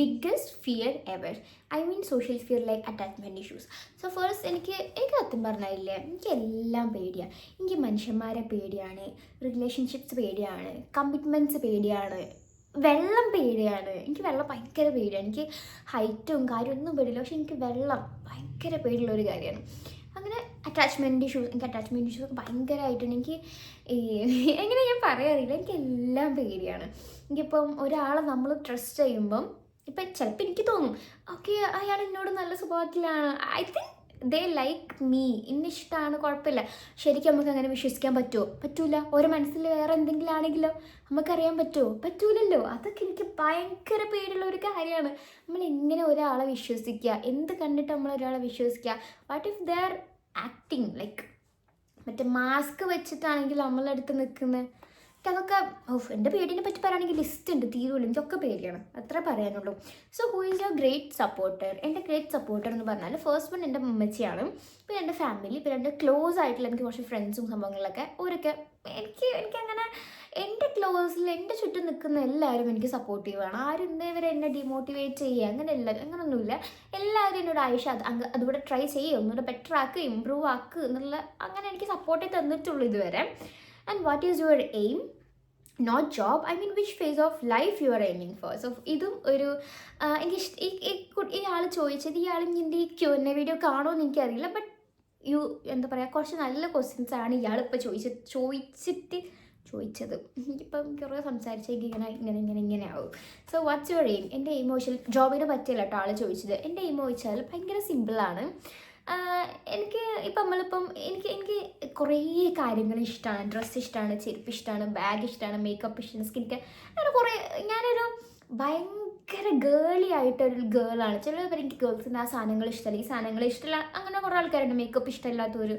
biggest fear ever. I mean social fear like attachment issues. So first എനിക്ക് സത്യം പറഞ്ഞില്ലേ, എനിക്ക് എല്ലാം പേടിയാണ്. എനിക്ക് മനുഷ്യന്മാരെ പേടിയാണ്, റിലേഷൻഷിപ്സ് പേടിയാണ്, കമ്മിറ്റ്മെൻറ്റ്സ് പേടിയാണ്, വെള്ളം പേടിയാണ്. എനിക്ക് വെള്ളം ഭയങ്കര പേടിയാണ്. എനിക്ക് ഹൈറ്റും കാര്യമൊന്നും പേടിയില്ല, പക്ഷെ എനിക്ക് വെള്ളം ഭയങ്കര പേടിയുള്ളൊരു കാര്യമാണ്. അങ്ങനെ അറ്റാച്ച്മെൻറ്റ് ഇഷ്യൂസ് ഭയങ്കരമായിട്ടുണ്ട്. എനിക്ക് എങ്ങനെ ഞാൻ പറയാറില്ല, എനിക്ക് എല്ലാം പേടിയാണ്. എനിക്കിപ്പം ഒരാളെ നമ്മൾ ട്രസ്റ്റ് ചെയ്യുമ്പം ഇപ്പം ചിലപ്പോൾ എനിക്ക് തോന്നും ഓക്കെ അയാൾ എന്നോട് നല്ല സ്വഭാവത്തിലാണ്, I think they like me, ഇന്നിഷ്ടമാണ്, കുഴപ്പമില്ല. ശരിക്കും നമുക്ക് അങ്ങനെ വിശ്വസിക്കാൻ പറ്റൂല. ഓരോ മനസ്സിൽ വേറെ എന്തെങ്കിലും ആണെങ്കിലോ നമുക്കറിയാൻ പറ്റൂലല്ലോ. അതൊക്കെ എനിക്ക് ഭയങ്കര പേടിയുള്ള ഒരു കാര്യമാണ്. നമ്മൾ എങ്ങനെ ഒരാളെ വിശ്വസിക്കുക, എന്ത് കണ്ടിട്ട് നമ്മൾ ഒരാളെ വിശ്വസിക്കുക? What if they are acting like മറ്റേ മാസ്ക് വെച്ചിട്ടാണെങ്കിൽ നമ്മളെ അടുത്ത് നിൽക്കുന്നത്? അതൊക്കെ എൻ്റെ പേടിനെ പറ്റി പറയുകയാണെങ്കിൽ ലിസ്റ്റ് ഉണ്ട്, തീരുള്ളൂ. എനിക്കൊക്കെ പേടിയാണ്, അത്ര പറയാനുള്ളൂ. So who is your great supporter? എൻ്റെ ഗ്രേറ്റ് സപ്പോർട്ടർ എന്ന് പറഞ്ഞാൽ ഫസ്റ്റ് വൺ എൻ്റെ ഉമ്മച്ചിയാണ്, പിന്നെ എൻ്റെ ഫാമിലി, പിന്നെ എൻ്റെ ക്ലോസ് ആയിട്ടുള്ള എനിക്ക് കുറച്ച് ഫ്രണ്ട്സും സംഭവങ്ങളിലൊക്കെ ഓരൊക്കെ എനിക്കങ്ങനെ എൻ്റെ ക്ലോസിൽ എൻ്റെ ചുറ്റും നിൽക്കുന്ന എല്ലാവരും എനിക്ക് സപ്പോർട്ടീവാണ്. ആരും ഇന്നേവരെ എന്നെ ഡിമോട്ടിവേറ്റ് ചെയ്യുക അങ്ങനെയൊന്നുമില്ല. എല്ലാവരും എന്നോട് ആയിഷ അതുകൂടെ ട്രൈ ചെയ്യുക, ഒന്നുകൂടെ ബെറ്റർ ആക്കുക, ഇമ്പ്രൂവ് ആക്കുക എന്നുള്ള അങ്ങനെ എനിക്ക് സപ്പോർട്ടേ തന്നിട്ടുള്ളൂ ഇതുവരെ. And what is your aim? Not job, I mean which phase of life you are aiming for. So ഇതും ഒരു ഈ ആൾ ചോദിച്ചത്, ഇയാൾ എൻ്റെ ഈ Q&A വീഡിയോ കാണുമെന്ന് എനിക്കറിയില്ല, ബട്ട് എന്താ പറയുക, കുറച്ച് നല്ല ക്വസ്റ്റ്യൻസ് ആണ് ഇയാളിപ്പോൾ ചോദിച്ചത്. ഇപ്പം കുറേ സംസാരിച്ചേക്ക് ഇങ്ങനെ ആവും. So what's your aim? എൻ്റെ എയിം ചോദിച്ചാൽ ജോബിനെ പറ്റിയല്ല കേട്ടോ ആൾ ചോദിച്ചത്. എൻ്റെ എയിം ചോദിച്ചാൽ ഭയങ്കര സിമ്പിളാണ്. എനിക്ക് ഇപ്പം നമ്മളിപ്പം എനിക്ക് കുറേ കാര്യങ്ങൾ ഇഷ്ടമാണ്. ഡ്രസ്സ് ഇഷ്ടമാണ്, ചെരുപ്പ് ഇഷ്ടമാണ്, ബാഗ് ഇഷ്ടമാണ്, മേക്കപ്പ് ഇഷ്ടമാണ്, സ്കിൻ കെയർ, അങ്ങനെ കുറേ. ഞാനൊരു ഭയങ്കര ഗേളി ആയിട്ടൊരു ഗേളാണ്. ചില പേര് എനിക്ക് ഗേൾസിൻ്റെ ആ സാധനങ്ങൾ ഇഷ്ടമല്ല, ഈ സാധനങ്ങൾ ഇഷ്ടമല്ല, അങ്ങനെ കുറേ ആൾക്കാരുണ്ട് മേക്കപ്പ് ഇഷ്ടമില്ലാത്തവർ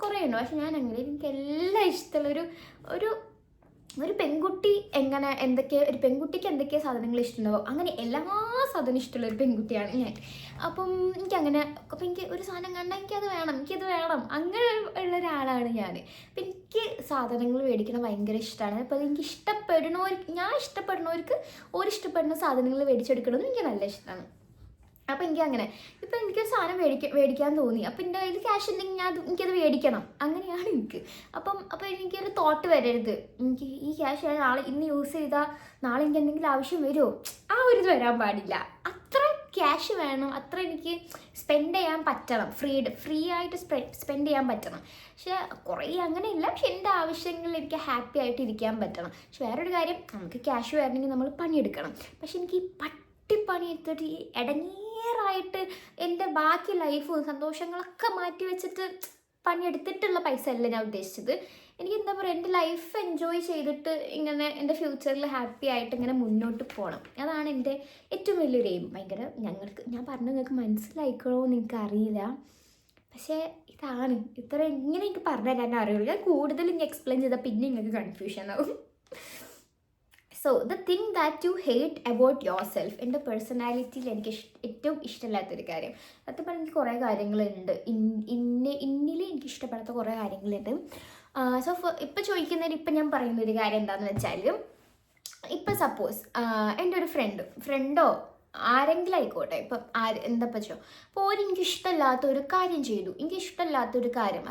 കുറേ ഉണ്ട്. പക്ഷെ ഞാൻ അങ്ങനെ എനിക്കെല്ലാം ഇഷ്ടമുള്ള ഒരു പെൺകുട്ടി എങ്ങനെ ഒരു പെൺകുട്ടിക്ക് എന്തൊക്കെയാണ് സാധനങ്ങൾ ഇഷ്ടമുണ്ടാവും അങ്ങനെ എല്ലാ സാധനവും ഇഷ്ടമുള്ള ഒരു പെൺകുട്ടിയാണ് ഞാൻ. അപ്പം എനിക്ക് ഒരു സാധനം കണ്ടാൽ എനിക്കത് വേണം അങ്ങനെ ഉള്ള ഒരാളാണ് ഞാൻ. അപ്പം എനിക്ക് സാധനങ്ങൾ മേടിക്കണം ഭയങ്കര ഇഷ്ടമാണ്. അപ്പോൾ എനിക്ക് ഞാൻ ഇഷ്ടപ്പെടുന്നവർക്ക് ഇഷ്ടപ്പെടുന്ന സാധനങ്ങൾ മേടിച്ചെടുക്കണമെന്ന് എനിക്ക് നല്ല ഇഷ്ടമാണ്. അപ്പം എനിക്കങ്ങനെ ഇപ്പം എനിക്കൊരു സാധനം മേടിക്കാൻ തോന്നി, അപ്പം എൻ്റെ കയ്യിൽ ക്യാഷ് ഉണ്ടെങ്കിൽ എനിക്കത് മേടിക്കണം, അങ്ങനെയാണ് എനിക്ക്. അപ്പം എനിക്കൊരു തോട്ട് വരരുത് എനിക്ക് ഈ ക്യാഷ് ഞാൻ ഇന്ന് യൂസ് ചെയ്താൽ നാളെ എനിക്ക് എന്തെങ്കിലും ആവശ്യം വരുമോ, ആ ഒരു ഇത് വരാൻ പാടില്ല. അത്ര ക്യാഷ് വേണം, അത്ര എനിക്ക് സ്പെൻഡ് ചെയ്യാൻ പറ്റണം, ഫ്രീ ആയിട്ട് സ്പെൻഡ് ചെയ്യാൻ പറ്റണം. പക്ഷെ കുറേ അങ്ങനെയില്ല, പക്ഷെ എൻ്റെ ആവശ്യങ്ങളിൽ എനിക്ക് ഹാപ്പി ആയിട്ട് ഇരിക്കാൻ പറ്റണം. പക്ഷെ വേറൊരു കാര്യം, നമുക്ക് ക്യാഷ് വരണമെങ്കിൽ നമ്മൾ പണിയെടുക്കണം. പക്ഷെ എനിക്ക് ഈ പണി എടുത്തിട്ട് ഈ ഇടങ്ങേറായിട്ട് എൻ്റെ ബാക്കി ലൈഫും സന്തോഷങ്ങളൊക്കെ മാറ്റി വെച്ചിട്ട് പണിയെടുത്തിട്ടുള്ള പൈസ അല്ല ഞാൻ ഉദ്ദേശിച്ചത്. എനിക്ക് എന്താ പറയുക, എൻ്റെ ലൈഫ് എൻജോയ് ചെയ്തിട്ട് ഇങ്ങനെ എൻ്റെ ഫ്യൂച്ചറിൽ ഹാപ്പി ആയിട്ട് ഇങ്ങനെ മുന്നോട്ട് പോകണം. അതാണ് എൻ്റെ ഏറ്റവും വലിയൊരു എയിം. ഭയങ്കര ഞാൻ പറഞ്ഞത് നിങ്ങൾക്ക് മനസ്സിലായിക്കണോ എന്ന് എനിക്കറിയില്ല, പക്ഷേ ഇതാണ് എങ്ങനെ എനിക്ക് പറഞ്ഞു തരാൻ അറിയുള്ളൂ. ഞാൻ കൂടുതൽ ഇനി എക്സ്പ്ലെയിൻ ചെയ്താൽ പിന്നെ നിങ്ങൾക്ക് കൺഫ്യൂഷൻ ആവും. So the thing that you hate about your self. എൻ്റെ പേഴ്സണാലിറ്റിയിൽ എനിക്ക് ഏറ്റവും ഇഷ്ടമില്ലാത്തൊരു കാര്യം, സത്യം പറഞ്ഞാൽ എനിക്ക് കുറേ കാര്യങ്ങളുണ്ട്. ഇന്നിൽ എനിക്ക് ഇഷ്ടപ്പെടാത്ത കുറേ കാര്യങ്ങളുണ്ട്. സോ ഇപ്പം ചോദിക്കുന്നതിന് ഇപ്പം ഞാൻ പറയുന്നൊരു കാര്യം എന്താണെന്ന് വെച്ചാൽ, ഇപ്പം സപ്പോസ് എൻ്റെ ഒരു ഫ്രണ്ടോ ആരെങ്കിലും ആയിക്കോട്ടെ, ഇപ്പം എന്താ പറ്റോ, അപ്പോൾ എനിക്ക് ഇഷ്ടമില്ലാത്തൊരു കാര്യം ചെയ്തു,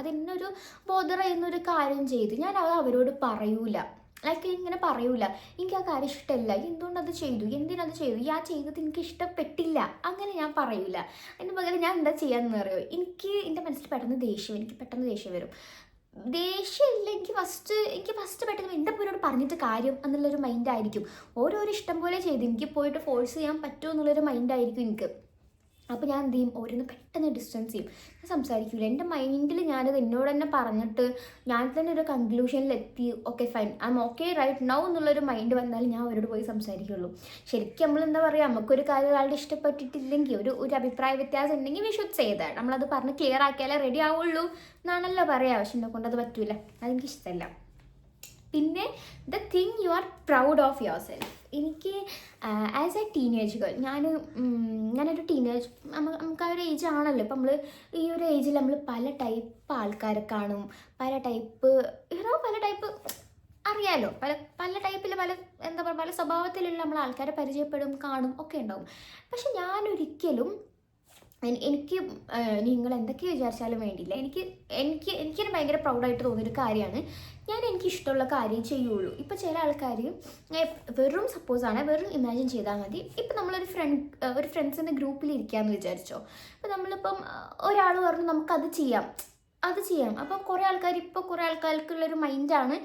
അത് എന്നൊരു ബോധർ ചെയ്യുന്നൊരു കാര്യം ചെയ്തു, ഞാൻ അത് അവരോട് പറയൂല. ഇങ്ങനെ പറയൂല, എനിക്ക് ആ കാര്യം ഇഷ്ടമല്ല, എന്തുകൊണ്ടത് ചെയ്തു, എന്തിനത് ചെയ്തു, ചെയ്തത് എനിക്ക് ഇഷ്ടപ്പെട്ടില്ല, അങ്ങനെ ഞാൻ പറയൂല. അതിന് പകരം ഞാൻ എന്താ ചെയ്യാമെന്ന് അറിയോ, എനിക്ക് പെട്ടെന്ന് ദേഷ്യം വരും. ദേഷ്യമില്ല, എനിക്ക് ഫസ്റ്റ് പെട്ടെന്ന് എൻ്റെ പോലോട് പറഞ്ഞിട്ട് കാര്യം എന്നുള്ളൊരു മൈൻഡായിരിക്കും. ഓരോരോ ഇഷ്ടം പോലെ ചെയ്ത് എനിക്ക് പോയിട്ട് ഫോഴ്സ് ചെയ്യാൻ പറ്റുമോ എന്നുള്ളൊരു മൈൻഡായിരിക്കും എനിക്ക്. അപ്പോൾ ഞാൻ എന്ത് ചെയ്യും, ഓരോന്ന് പെട്ടെന്ന് ഡിസ്റ്റൻസ് ചെയ്യും, ഞാൻ സംസാരിക്കില്ല. എൻ്റെ മൈൻഡിൽ ഞാനത് എന്നോട് തന്നെ പറഞ്ഞിട്ട് ഞാൻ തന്നെ ഒരു കൺക്ലൂഷനിലെത്തി, okay fine, I'm okay right now എന്നുള്ളൊരു മൈൻഡ് വന്നാലും ഞാൻ അവരോട് പോയി സംസാരിക്കുള്ളൂ. ശരിക്കും നമ്മൾ എന്താ പറയുക, നമുക്കൊരു കാര്യം ഒരാളുടെ ഇഷ്ടപ്പെട്ടിട്ടില്ലെങ്കിൽ, ഒരു അഭിപ്രായ വ്യത്യാസം ഉണ്ടെങ്കിൽ വി ഷുഡ് സേ ദാറ്റ്. നമ്മളത് പറഞ്ഞ് ക്ലിയർ ആക്കിയാലേ റെഡി ആവുള്ളൂ എന്നാണല്ലോ പറയുക. പക്ഷെ എന്നെ കൊണ്ടത് പറ്റൂല, അതെനിക്ക് ഇഷ്ടമല്ല. പിന്നെ the thing you are proud of your self. എനിക്ക് ആസ് എ ടീനേജ് ഗേൾ, ഞാനൊരു ടീനേജ്, നമുക്ക് ആ ഒരു ഏജ് ആണല്ലോ. ഇപ്പം ഈ ഒരു ഏജിൽ നമ്മൾ പല ടൈപ്പ് ആൾക്കാരെ കാണും, പല ടൈപ്പ് അറിയാലോ, പല ടൈപ്പിൽ പല സ്വഭാവത്തിലുള്ള നമ്മൾ ആൾക്കാരെ പരിചയപ്പെടും, കാണും, ഒക്കെ ഉണ്ടാവും. പക്ഷെ ഞാനൊരിക്കലും എനിക്ക് നിങ്ങൾ എന്തൊക്കെ വിചാരിച്ചാലും വേണ്ടിയില്ല, എനിക്കൊരു ഭയങ്കര പ്രൗഡായിട്ട് തോന്നിയൊരു കാര്യമാണ്, എനിക്ക് ഇഷ്ടമുള്ള കാര്യം ചെയ്യുള്ളൂ. ഇപ്പോൾ ചില ആൾക്കാർ വെറും വെറും ഇമാജിൻ ചെയ്താൽ മതി. ഇപ്പം നമ്മളൊരു ഫ്രണ്ട്സിൻ്റെ ഗ്രൂപ്പിൽ ഇരിക്കാമെന്ന് വിചാരിച്ചോ. അപ്പോൾ നമ്മളിപ്പം ഒരാൾ പറഞ്ഞു നമുക്കത് ചെയ്യാം. അപ്പം കുറേ ആൾക്കാർക്കുള്ളൊരു മൈൻഡാണ്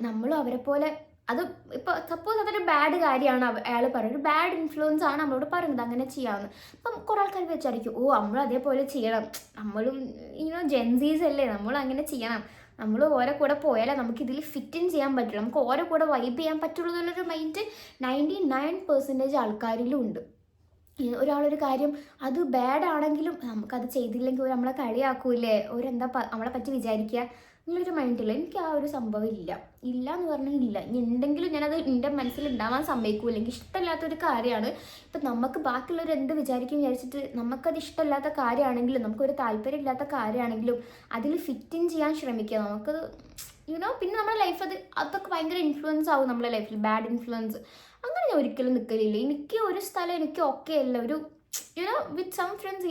നമ്മളും അവരെ പോലെ. അത് ഇപ്പോൾ സപ്പോസ് അതൊരു ബാഡ് കാര്യമാണ് അയാൾ പറയുന്നത്, ഒരു ബാഡ് ഇൻഫ്ലുവൻസ് ആണ് നമ്മളോട് പറയുന്നത് അങ്ങനെ ചെയ്യാമെന്ന്. അപ്പം കുറേ ആൾക്കാർ വിചാരിക്കും, നമ്മൾ അതേപോലെ ചെയ്യണം, നമ്മളും ജെൻസീസ് അല്ലേ, നമ്മളും അങ്ങനെ ചെയ്യണം, നമ്മൾ ഓരോ കൂടെ പോയാലേ നമുക്കിതിൽ ഫിറ്റ് ഇൻ ചെയ്യാൻ പറ്റുള്ളൂ, നമുക്ക് ഓരോ കൂടെ വൈബ് ചെയ്യാൻ പറ്റുള്ളൂ എന്നുള്ളൊരു മൈൻഡ് 99% ആൾക്കാരിലും ഉണ്ട്. ഒരാളൊരു കാര്യം അത് ബാഡ് ആണെങ്കിലും നമുക്കത് ചെയ്തില്ലെങ്കിൽ നമ്മളെ കളിയാക്കൂലേ, നമ്മളെ പറ്റി വിചാരിക്കുക എന്നുള്ളൊരു മൈൻഡില്ല. എനിക്ക് ആ ഒരു സംഭവം ഇല്ല എന്ന് പറഞ്ഞാൽ ഇല്ല. ഇനി ഉണ്ടെങ്കിലും ഞാനത് എൻ്റെ മനസ്സിൽ ഉണ്ടാവാൻ സമ്മതിക്കൂല. എനിക്ക് ഇഷ്ടമില്ലാത്തൊരു കാര്യമാണ്. ഇപ്പം നമുക്ക് ബാക്കിയുള്ളവർ എന്ത് വിചാരിച്ചിട്ട് നമുക്കത് ഇഷ്ടമില്ലാത്ത കാര്യമാണെങ്കിലും, നമുക്കൊരു താല്പര്യം ഇല്ലാത്ത കാര്യമാണെങ്കിലും അതിൽ ഫിറ്റ് ഇൻ ചെയ്യാൻ ശ്രമിക്കുക. നമുക്കത് പിന്നെ നമ്മുടെ ലൈഫ് അതൊക്കെ ഭയങ്കര ഇൻഫ്ലുവൻസ് ആവും നമ്മുടെ ലൈഫിൽ, ബാഡ് ഇൻഫ്ലുവൻസ്. അങ്ങനെ ഞാൻ ഒരിക്കലും നിൽക്കലില്ല. എനിക്ക് ഒരു സ്ഥലം എനിക്ക് ഓക്കെ അല്ല, വിത്ത് സം ഫ്രണ്ട്സ്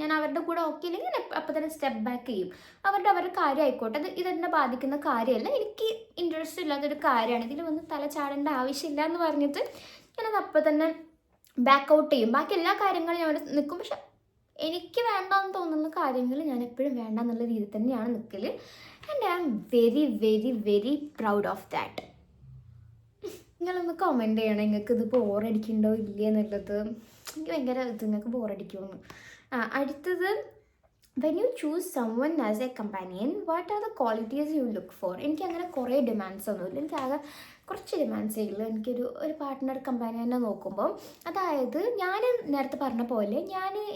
ഞാൻ അവരുടെ കൂടെ ഓക്കെ ഇല്ലെങ്കിൽ ഞാൻ അപ്പം തന്നെ സ്റ്റെപ്പ് ബാക്ക് ചെയ്യും. അവരുടെ കാര്യം ആയിക്കോട്ടെ, ഇതെന്നെ ബാധിക്കുന്ന കാര്യമല്ല, എനിക്ക് ഇൻട്രസ്റ്റ് ഇല്ലാത്തൊരു കാര്യമാണ്, ഇതിൽ വന്ന് തല ചാടേണ്ട ആവശ്യമില്ല എന്ന് പറഞ്ഞിട്ട് ഞാനത് അപ്പം തന്നെ ബാക്ക് ഔട്ട് ചെയ്യും. ബാക്കി എല്ലാ കാര്യങ്ങളും ഞാൻ അവിടെ നിൽക്കും. പക്ഷെ എനിക്ക് വേണ്ടാന്ന് തോന്നുന്ന കാര്യങ്ങൾ ഞാൻ എപ്പോഴും വേണ്ട എന്നുള്ള രീതിയിൽ തന്നെയാണ് നിൽക്കൽ. And I am very very very proud of that. നിങ്ങളൊന്ന് കമൻറ്റ് ചെയ്യണം നിങ്ങൾക്ക് ഇത് ബോറടിക്കുന്നുണ്ടോ ഇല്ല എന്നുള്ളത്. എനിക്ക് ഭയങ്കര ഇത് നിങ്ങൾക്ക് ബോറടിക്കുമെന്ന്. അടുത്തത്, when you choose someone as A companion what are the qualities you look for? എനിക്ക് അങ്ങനെ കുറേ ഡിമാൻഡ്സ് ഒന്നുമില്ല. എനിക്കാകെ കുറച്ച് ഡിമാൻഡ്സേ ഉള്ളൂ. ഒരു പാർട്ട്ണർ കമ്പാനിയനെ നോക്കുമ്പോൾ, അതായത് ഞാൻ നേരത്തെ പറഞ്ഞ പോലെ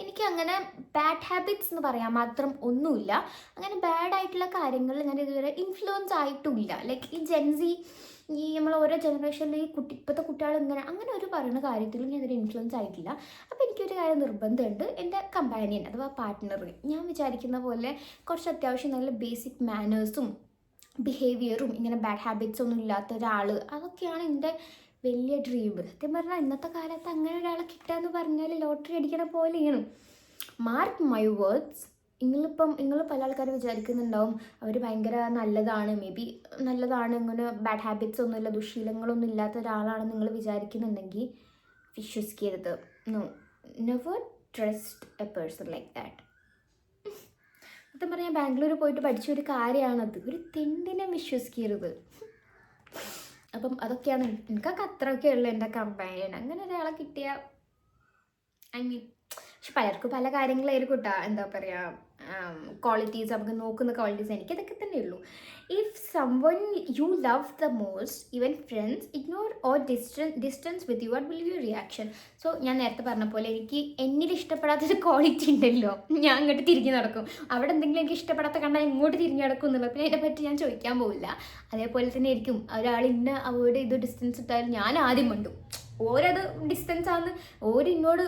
എനിക്ക് അങ്ങനെ ബാഡ് ഹാബിറ്റ്സ് എന്ന് പറയാൻ മാത്രം ഒന്നുമില്ല. അങ്ങനെ ബാഡായിട്ടുള്ള കാര്യങ്ങളിൽ ഞാൻ ഇതുവരെ ഇൻഫ്ലുവൻസ് ആയിട്ടുമില്ല. ലൈക്ക് ഈ ജെൻസി, നമ്മൾ ഓരോ ജനറേഷനിൽ ഇപ്പോഴത്തെ കുട്ടികൾ അങ്ങനെ ഒരു പറയുന്ന കാര്യത്തിലും ഞാൻ ഇതിൽ ഇൻഫ്ലുവൻസ് ആയിട്ടില്ല. അപ്പോൾ എനിക്കൊരു കാര്യം നിർബന്ധമുണ്ട്, എൻ്റെ കമ്പാനിയൻ അഥവാ പാർട്ട്ണർ ഞാൻ വിചാരിക്കുന്ന പോലെ കുറച്ച് അത്യാവശ്യം നല്ല ബേസിക് മാനേഴ്സും ബിഹേവിയറും ഇങ്ങനെ ബാഡ് ഹാബിറ്റ്സ് ഒന്നും ഇല്ലാത്ത ഒരാൾ, അതൊക്കെയാണ് എൻ്റെ വലിയ ഡ്രീം. സത്യം പറഞ്ഞാൽ ഇന്നത്തെ കാലത്ത് അങ്ങനെ ഒരാളെ കിട്ടുക എന്ന് പറഞ്ഞാൽ ലോട്ടറി അടിക്കണ പോലെയാണ്. Mark my words. നിങ്ങൾ പല ആൾക്കാർ വിചാരിക്കുന്നുണ്ടാവും അവർ ഭയങ്കര നല്ലതാണ്, മേ ബി നല്ലതാണ്, ഇങ്ങനെ ബാഡ് ഹാബിറ്റ്സ് ഒന്നുമില്ല, ദുശീലങ്ങളൊന്നും ഇല്ലാത്ത ഒരാളാണെന്ന് നിങ്ങൾ വിചാരിക്കുന്നുണ്ടെങ്കിൽ വിശ്വസിക്കരുത്. No, never trust a person like that. സത്യം പറഞ്ഞാൽ ബാംഗ്ലൂർ പോയിട്ട് പഠിച്ച ഒരു കാര്യമാണത്. ഒരു തെണ്ടിനെ വിശ്വസിക്കരുത്. അപ്പം അതൊക്കെയാണ് എനിക്കൊക്കെ അത്രയൊക്കെ ഉള്ളു എൻ്റെ കമ്പാനിയൻ. അങ്ങനെ ഒരാളെ കിട്ടിയ പക്ഷെ പലർക്കും പല കാര്യങ്ങളായിരിക്കും കേട്ടോ, എന്താ പറയുക, ക്വാളിറ്റീസ്, നമുക്ക് നോക്കുന്ന ക്വാളിറ്റീസ്. എനിക്കതൊക്കെ തന്നെ ഉള്ളൂ. If someone you love the most, even friends ignore or distance with you, what will you reaction? So ഞാൻ നേരത്തെ പറഞ്ഞ പോലെ എന്നിൽ ഇഷ്ടപ്പെടാത്തൊരു ക്വാളിറ്റി ഉണ്ടല്ലോ, ഞാൻ അങ്ങോട്ട് തിരിഞ്ഞ് നടക്കും. അവിടെ എന്തെങ്കിലും എനിക്ക് ഇഷ്ടപ്പെടാത്ത കണ്ടാൽ ഇങ്ങോട്ട് തിരിഞ്ഞ് നടക്കും എന്നുള്ളത്, പിന്നെ അതിനെപ്പറ്റി ഞാൻ ചോദിക്കാൻ പോവില്ല. അതേപോലെ തന്നെ ആയിരിക്കും ഒരാൾ അവരുടെ ഇത് ഡിസ്റ്റൻസ് ഇട്ടാലും ഞാൻ ആദ്യം മിണ്ടും. ഓരത് ഡിസ്റ്റൻസ് ആണെന്ന് ഓരിന്നോട്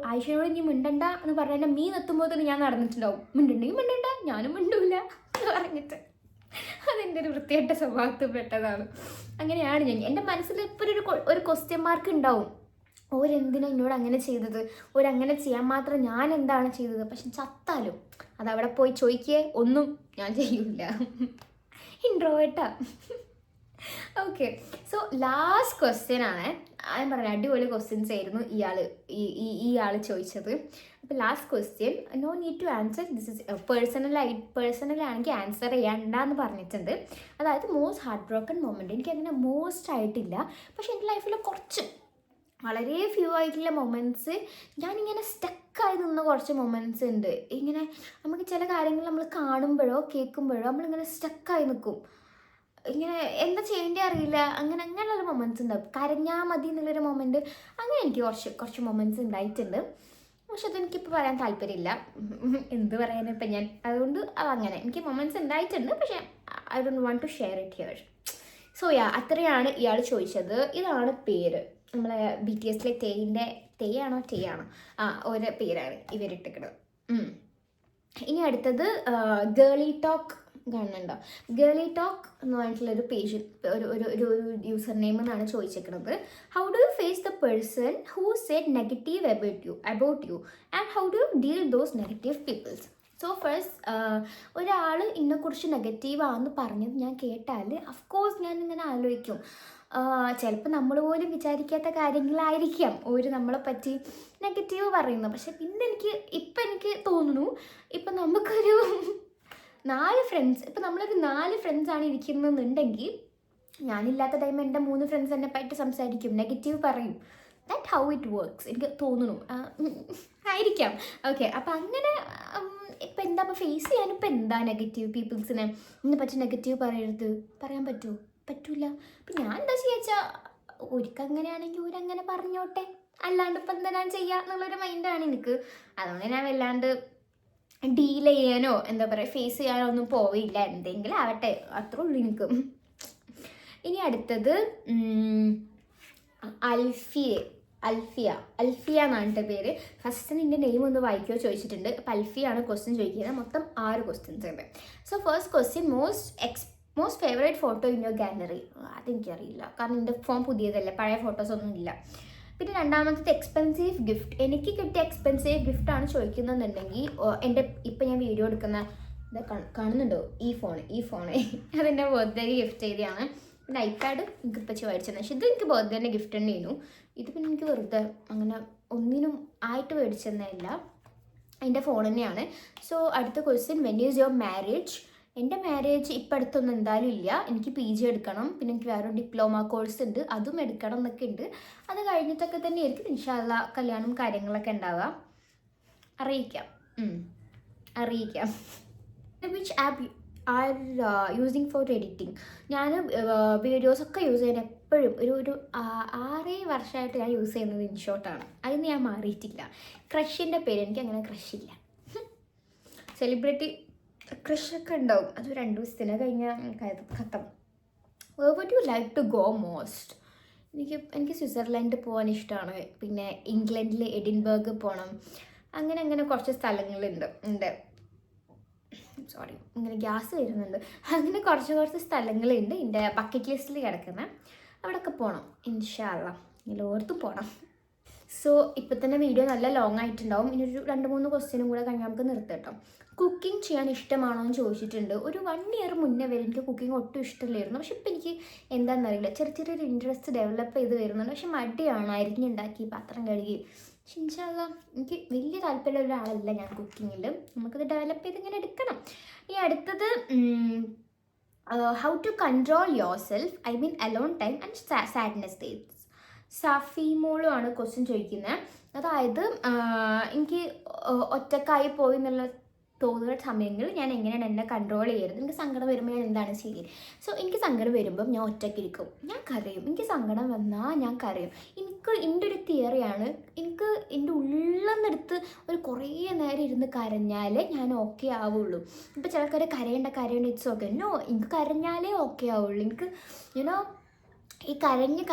ആയിഷയോട് ഇനി മിണ്ടണ്ട എന്ന് പറഞ്ഞാൽ എത്തുമ്പോൾ തന്നെ ഞാൻ നടന്നിട്ടുണ്ടാവും. മിണ്ടുണ്ടെങ്കിൽ മിണ്ടണ്ട, ഞാനും മിണ്ടൂല എന്ന് പറഞ്ഞിട്ട്. അതെൻ്റെ ഒരു വൃത്തിയായിട്ട സ്വഭാവത്തിൽ പെട്ടതാണ്. അങ്ങനെയാണ് ഞാൻ. എൻ്റെ മനസ്സിൽ എപ്പോഴും ഒരു ക്വസ്റ്റ്യൻ മാർക്ക് ഉണ്ടാവും. ഓരെന്തിനാ എന്നോട് അങ്ങനെ ചെയ്തത്, ഓരങ്ങനെ ചെയ്യാൻ മാത്രം ഞാൻ എന്താണ് ചെയ്തത്? പക്ഷെ ചത്താലും അതവിടെ പോയി ചോദിക്കേ ഒന്നും ഞാൻ ചെയ്യൂല. ഇൻട്രോവേർട്ടാ. ഓക്കെ, സോ ലാസ്റ്റ് ക്വസ്റ്റ്യൻ ആണ്. ഞാൻ പറഞ്ഞ അടിപൊളി ക്വസ്റ്റ്യൻസ് ആയിരുന്നു ഇയാൾ ചോദിച്ചത്. അപ്പോൾ last question, no need to answer, this is പേഴ്സണലാണെങ്കിൽ ആൻസർ ചെയ്യണ്ടെന്ന് പറഞ്ഞിട്ടുണ്ട്. അതായത് മോസ്റ്റ് ഹാർട്ട് ബ്രോക്കൺ മൊമെൻറ്റ്. എനിക്കങ്ങനെ മോസ്റ്റ് ആയിട്ടില്ല, പക്ഷെ എൻ്റെ ലൈഫിൽ കുറച്ച് വളരെ ഫ്യൂ ആയിട്ടുള്ള മൊമെൻറ്റ്സ്, ഞാനിങ്ങനെ സ്റ്റക്കായി നിന്ന കുറച്ച് മൊമെൻറ്റ്സ് ഉണ്ട്. ഇങ്ങനെ നമുക്ക് ചില കാര്യങ്ങൾ നമ്മൾ കാണുമ്പോഴോ കേൾക്കുമ്പോഴോ നമ്മളിങ്ങനെ സ്റ്റക്കായി നിൽക്കും. ഇങ്ങനെ എന്താ ചെയ്യേണ്ടി അറിയില്ല, അങ്ങനെയുള്ള മൊമെൻറ്റ്സ് ഉണ്ടാവും. കരഞ്ഞാൽ മതി എന്നുള്ളൊരു മൊമെൻറ്റ്, അങ്ങനെ എനിക്ക് കുറച്ച് മൊമെൻറ്റ്സ് ഉണ്ടായിട്ടുണ്ട്. പക്ഷെ അതെനിക്കിപ്പോൾ പറയാൻ താല്പര്യമില്ല. എന്ത് പറയാനിപ്പം ഞാൻ, അതുകൊണ്ട് അങ്ങനെ എനിക്ക് മൊമെൻറ്റ്സ് ഉണ്ടായിട്ടുണ്ട്, പക്ഷേ I don't want to share it here. So അത്രയാണ് ഇയാൾ ചോദിച്ചത്. ഇതാണ് പേര്. നമ്മളെ BTSലെ തേയാണോ ഒരു പേരാണ് ഇവരിട്ടിക്കുന്നത്. ഇനി അടുത്തത് ഗേളി ടോക്ക് കാണുന്നുണ്ടോ? ഗേളി ടോക്ക് എന്ന് പറഞ്ഞിട്ടുള്ളൊരു പേജ്, ഒരു യൂസർ നെയിം എന്നാണ് ചോദിച്ചിരിക്കുന്നത്. How do you face the person who said negative about you and how do you deal those negative peoples? So first, ഒരാൾ ഇതിനെക്കുറിച്ച് നെഗറ്റീവാണെന്ന് പറഞ്ഞത് ഞാൻ കേട്ടാൽ അഫ്കോഴ്സ് ഞാനിങ്ങനെ ആലോചിക്കും. ചിലപ്പോൾ നമ്മൾ പോലും വിചാരിക്കാത്ത കാര്യങ്ങളായിരിക്കാം ഒരു നമ്മളെ പറ്റി നെഗറ്റീവ് പറയുന്നത്. പക്ഷെ പിന്നെ എനിക്ക് തോന്നുന്നു, ഇപ്പം നമുക്കൊരു 4 ഫ്രണ്ട്സ്, ഇപ്പം നമ്മളൊരു 4 ഫ്രണ്ട്സാണ് ഇരിക്കുന്നതെന്നുണ്ടെങ്കിൽ, ഞാനില്ലാത്ത ടൈം എൻ്റെ 3 ഫ്രണ്ട്സ് എന്നെ പറ്റി സംസാരിക്കും, നെഗറ്റീവ് പറയും. ദാറ്റ് ഹൗ ഇറ്റ് വർക്ക്സ് എനിക്ക് തോന്നുന്നു. ആയിരിക്കാം. ഓക്കെ, അപ്പം അങ്ങനെ ഇപ്പം എന്താ ഫേസ് ചെയ്യാനിപ്പോൾ എന്താ നെഗറ്റീവ് പീപ്പിൾസിനെ ഇതിനെ പറ്റി നെഗറ്റീവ് പറയാൻ പറ്റുമോ? പറ്റൂല. അപ്പം ഞാൻ എന്താ ചെയ്യാച്ചാൽ ഒരിക്കങ്ങനെയാണെങ്കിൽ ഒരങ്ങനെ പറഞ്ഞോട്ടെ, അല്ലാണ്ട് ഇപ്പം എന്താ ഞാൻ ചെയ്യുക എന്നുള്ളൊരു മൈൻഡാണ് എനിക്ക്. അതുകൊണ്ട് ഞാൻ വല്ലാണ്ട് ഡീൽ ചെയ്യാനോ എന്താ പറയുക ഫേസ് ചെയ്യാനോ ഒന്നും പോവില്ല. എന്തെങ്കിലും ആവട്ടെ, അത്രേ ഉള്ളൂ എനിക്ക്. ഇനി അടുത്തത് അൽഫിയ എന്നാണ് പേര്. ഫസ്റ്റ് നിൻ്റെ നെയിം ഒന്ന് വായിക്കുകയോ ചോദിച്ചിട്ടുണ്ട്. അപ്പോൾ അൽഫിയാണ് ക്വസ്റ്റ്യൻ ചോദിക്കുന്നത്. മൊത്തം 6 ക്വസ്റ്റ്യൻസ് ഉണ്ട്. So first question, most favourite photo in your gallery. അതെനിക്കറിയില്ല, കാരണം എൻ്റെ ഫോൺ പുതിയതല്ലേ, പഴയ ഫോട്ടോസൊന്നും ഇല്ല. പിന്നെ രണ്ടാമത്തത് എക്സ്പെൻസീവ് ഗിഫ്റ്റ്. എനിക്ക് കിട്ടിയ എക്സ്പെൻസീവ് ഗിഫ്റ്റാണ് ചോദിക്കുന്നതെന്നുണ്ടെങ്കിൽ, ഇപ്പം ഞാൻ വീഡിയോ എടുക്കുന്ന കാണുന്നുണ്ടോ ഈ ഫോൺ അതെൻ്റെ ബർത്ത്ഡേക്ക് ഗിഫ്റ്റ് ചെയ്തതാണ്. പിന്നെ ഐപാഡ് എനിക്ക് ഇപ്പച്ചി മേടിച്ചത്. പക്ഷേ ഇത് എനിക്ക് ബർത്ത്ഡേൻ്റെ ഗിഫ്റ്റ് തന്നെയായിരുന്നു. ഇത് പിന്നെ എനിക്ക് വെറുതെ അങ്ങനെ ഒന്നിനും ആയിട്ട് മേടിച്ചതല്ല, എൻ്റെ ഫോൺ തന്നെയാണ്. സോ അടുത്ത question, when is your marriage? എൻ്റെ മാരേജ് ഇപ്പം അടുത്തൊന്നും എന്തായാലും ഇല്ല. എനിക്ക് PG എടുക്കണം, പിന്നെ എനിക്ക് വേറെ ഡിപ്ലോമ കോഴ്സ് ഉണ്ട്, അതും എടുക്കണം എന്നൊക്കെ ഉണ്ട്. അത് കഴിഞ്ഞിട്ടൊക്കെ തന്നെ ആയിരിക്കും ഇൻഷാ അല്ലാ കല്യാണം കാര്യങ്ങളൊക്കെ ഉണ്ടാവുക. അറിയിക്കാം. Which app are using four editing? ഞാൻ വീഡിയോസൊക്കെ യൂസ് ചെയ്യാൻ എപ്പോഴും ഒരു 6 വർഷമായിട്ട് ഞാൻ യൂസ് ചെയ്യുന്നത് ഇൻഷോട്ടാണ്. അതിന് ഞാൻ മാറിയിട്ടില്ല. ക്രഷിൻ്റെ പേര് എനിക്ക് അങ്ങനെ ക്രഷില്ല. സെലിബ്രിറ്റി ക്രഷൊക്കെ ഉണ്ടാവും, അത് 2 ദിവസത്തിന് കഴിഞ്ഞാൽ ഖത്തം. Would you like to go most? എനിക്ക് സ്വിറ്റ്സർലൻഡ് പോകാൻ ഇഷ്ടമാണ്. പിന്നെ ഇംഗ്ലണ്ടിൽ എഡിൻബർഗ് പോകണം. അങ്ങനെ കുറച്ച് സ്ഥലങ്ങളുണ്ട്. സോറി, ഇങ്ങനെ ഗ്യാസ് വരുന്നുണ്ട്. അങ്ങനെ കുറച്ച് സ്ഥലങ്ങളുണ്ട് എൻ്റെ ബക്കറ്റ് ലിസ്റ്റിൽ കിടക്കുന്നത്. അവിടെയൊക്കെ പോകണം ഇൻഷാ അല്ലാ. എല്ലായിടത്തും പോകണം. സോ ഇപ്പം തന്നെ വീഡിയോ നല്ല ലോങ് ആയിട്ടുണ്ടാവും. ഇനി ഒരു 2-3 ക്വസ്റ്റ്യനും കൂടെ കഴിഞ്ഞാൽ നമുക്ക് നിർത്തട്ടോ. കുക്കിംഗ് ചെയ്യാൻ ഇഷ്ടമാണോ എന്ന് ചോദിച്ചിട്ടുണ്ട്. ഒരു 1 ഇയർ മുന്നേ വരെ എനിക്ക് കുക്കിംഗ് ഒട്ടും ഇഷ്ടമില്ലായിരുന്നു. പക്ഷെ ഇപ്പം എനിക്ക് എന്താണെന്നറിയില്ല, ചെറിയൊരു ഇൻട്രസ്റ്റ് ഡെവലപ്പ് ചെയ്ത് വരുന്നുണ്ട്. പക്ഷെ മടിയാണ്, അരിഞ്ഞുണ്ടാക്കി പാത്രം കഴുകി. പക്ഷെ ഇൻഷാ അല്ലാ എനിക്ക് വലിയ താല്പര്യമുള്ള ഒരാളല്ല ഞാൻ കുക്കിങ്ങിൽ. നമുക്കത് ഡെവലപ്പ് ചെയ്ത് ഇങ്ങനെ എടുക്കണം. ഈ അടുത്തത് how to control yourself, I mean alone time and sadness days. സഫീമോളും ആണ് ക്വസ്റ്റ്യൻ ചോദിക്കുന്നത്. അതായത് എനിക്ക് ഒറ്റക്കായി പോയി എന്നുള്ള തോന്നുന്ന സമയങ്ങളിൽ ഞാൻ എങ്ങനെയാണ് എന്നെ കൺട്രോൾ ചെയ്യരുത്. എനിക്ക് സങ്കടം വരുമ്പോൾ ഞാൻ എന്താണ് ചെയ്യുന്നത്? സോ എനിക്ക് സങ്കടം വരുമ്പം ഞാൻ ഒറ്റയ്ക്കിരിക്കും, ഞാൻ കരയും. എനിക്ക് സങ്കടം വന്നാൽ ഞാൻ കരയും. എൻ്റെ ഒരു തിയറിയാണ്, എനിക്ക് എൻ്റെ ഉള്ളെന്നെടുത്ത് ഒരു കുറേ നേരം ഇരുന്ന് കരഞ്ഞാലേ ഞാൻ ഓക്കെ ആവുള്ളൂ. ഇപ്പോൾ ചിലക്കാർ കരയേണ്ട ഇറ്റ്സ് ഓക്കെ. നോ, എനിക്ക് കരഞ്ഞാലേ ഓക്കെ ആവുള്ളൂ. എനിക്ക് യുനോ ഈ കരഞ്ഞ്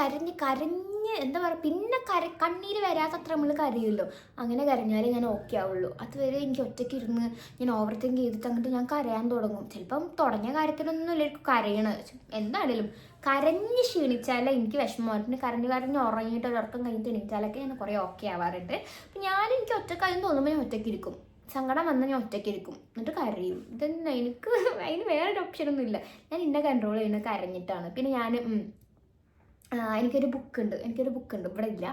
എന്താ പറയുക, പിന്നെ കണ്ണീര് വരാത്തത്ര നമ്മൾ കരയുമല്ലോ, അങ്ങനെ കരഞ്ഞാലേ ഞാൻ ഓക്കെ ആവുള്ളൂ. അതുവരെ എനിക്ക് ഒറ്റയ്ക്ക് ഇരുന്ന് ഞാൻ ഓവർ തിങ്ക് ചെയ്തിട്ട് അങ്ങോട്ട് ഞാൻ കരയാൻ തുടങ്ങും. ചിലപ്പം തുടങ്ങിയ കാര്യത്തിലൊന്നുമില്ല എനിക്ക് കരയണത്. എന്താണേലും കരഞ്ഞ് ക്ഷീണിച്ചാലേ എനിക്ക് വിഷമം. പിന്നെ കരഞ്ഞ് ഉറങ്ങിയിട്ട് ഉറക്കം കഴിഞ്ഞിട്ട് എണീറ്റാലൊക്കെ ഞാൻ കുറേ ഓക്കെ ആവാറുണ്ട്. അപ്പം എനിക്ക് ഒറ്റക്കായെന്ന് തോന്നുമ്പോൾ ഞാൻ ഒറ്റയ്ക്കിരിക്കും. സങ്കടം വന്നാൽ ഞാൻ ഒറ്റയ്ക്കിരിക്കും, എന്നിട്ട് കരയും. ഇതെന്താ, എനിക്ക് അതിന് വേറൊരു ഓപ്ഷനൊന്നും ഇല്ല. ഞാൻ എന്നെ കൺട്രോൾ ചെയ്യുന്നത് കരഞ്ഞിട്ടാണ്. പിന്നെ ഞാൻ എനിക്കൊരു ബുക്കുണ്ട്. ഇവിടെ ഇല്ല,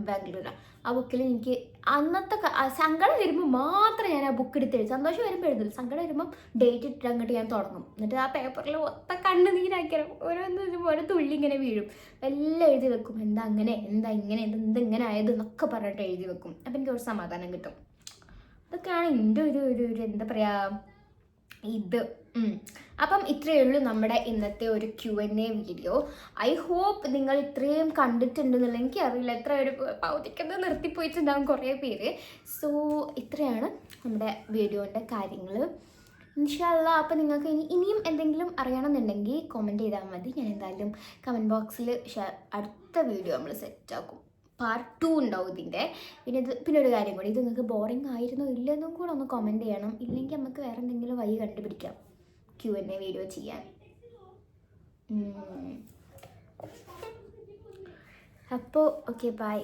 ബാംഗ്ലൂരിലാണ്. ആ ബുക്കിൽ എനിക്ക് അന്നത്തെ സങ്കടം വരുമ്പോൾ മാത്രം ഞാൻ ആ ബുക്ക് എടുത്ത് എഴുതും. സന്തോഷം വരുമ്പോൾ എഴുതില്ല. സങ്കടം വരുമ്പം ഡേറ്റ് ഇട്ടിട്ട് അങ്ങോട്ട് ഞാൻ തുടങ്ങും. എന്നിട്ട് ആ പേപ്പറിൽ കണ്ണുനീരാക്കിയാലും ഓരോ തുള്ളി ഇങ്ങനെ വീഴും. എല്ലാം എഴുതി വെക്കും. എന്താ അങ്ങനെ, എന്താ ഇങ്ങനെ, എന്തെങ്ങനെ ആയത് എന്നൊക്കെ പറഞ്ഞിട്ട് എഴുതി വെക്കും. അപ്പം എനിക്ക് ഒരു സമാധാനം കിട്ടും. അതൊക്കെയാണ് എൻ്റെ ഒരു എന്താ പറയുക ഇത്. അപ്പം ഇത്രയേ ഉള്ളൂ നമ്മുടെ ഇന്നത്തെ ഒരു Q&A വീഡിയോ. ഐ ഹോപ്പ് നിങ്ങൾ ഇത്രയും കണ്ടിട്ടുണ്ടെന്നുള്ള എനിക്കറിയില്ല. എത്ര ഒരു പൗതിക്കുന്നത് നിർത്തിപ്പോയിട്ടുണ്ടാകും കുറേ പേര്. സോ ഇത്രയാണ് നമ്മുടെ വീഡിയോൻ്റെ കാര്യങ്ങൾ. ഇൻഷാ അല്ലാ. അപ്പം നിങ്ങൾക്ക് ഇനിയും എന്തെങ്കിലും അറിയണമെന്നുണ്ടെങ്കിൽ കമൻറ്റ് ചെയ്താൽ മതി. ഞാൻ എന്തായാലും കമൻറ്റ് ബോക്സിൽ അടുത്ത വീഡിയോ നമ്മൾ സെറ്റാക്കും. പാർട്ട് 2 ഉണ്ടാവും ഇതിൻ്റെ. പിന്നെ ഒരു കാര്യം കൂടി, ഇത് നിങ്ങൾക്ക് ബോറിംഗ് ആയിരുന്നോ ഇല്ലെന്നും കൂടെ ഒന്ന് കമൻറ്റ് ചെയ്യണം. ഇല്ലെങ്കിൽ നമുക്ക് വേറെ എന്തെങ്കിലും വഴി കണ്ടുപിടിക്കാം Q&A വീഡിയോ ചെയ്യാൻ. അപ്പോൾ ഓക്കെ, ബൈ.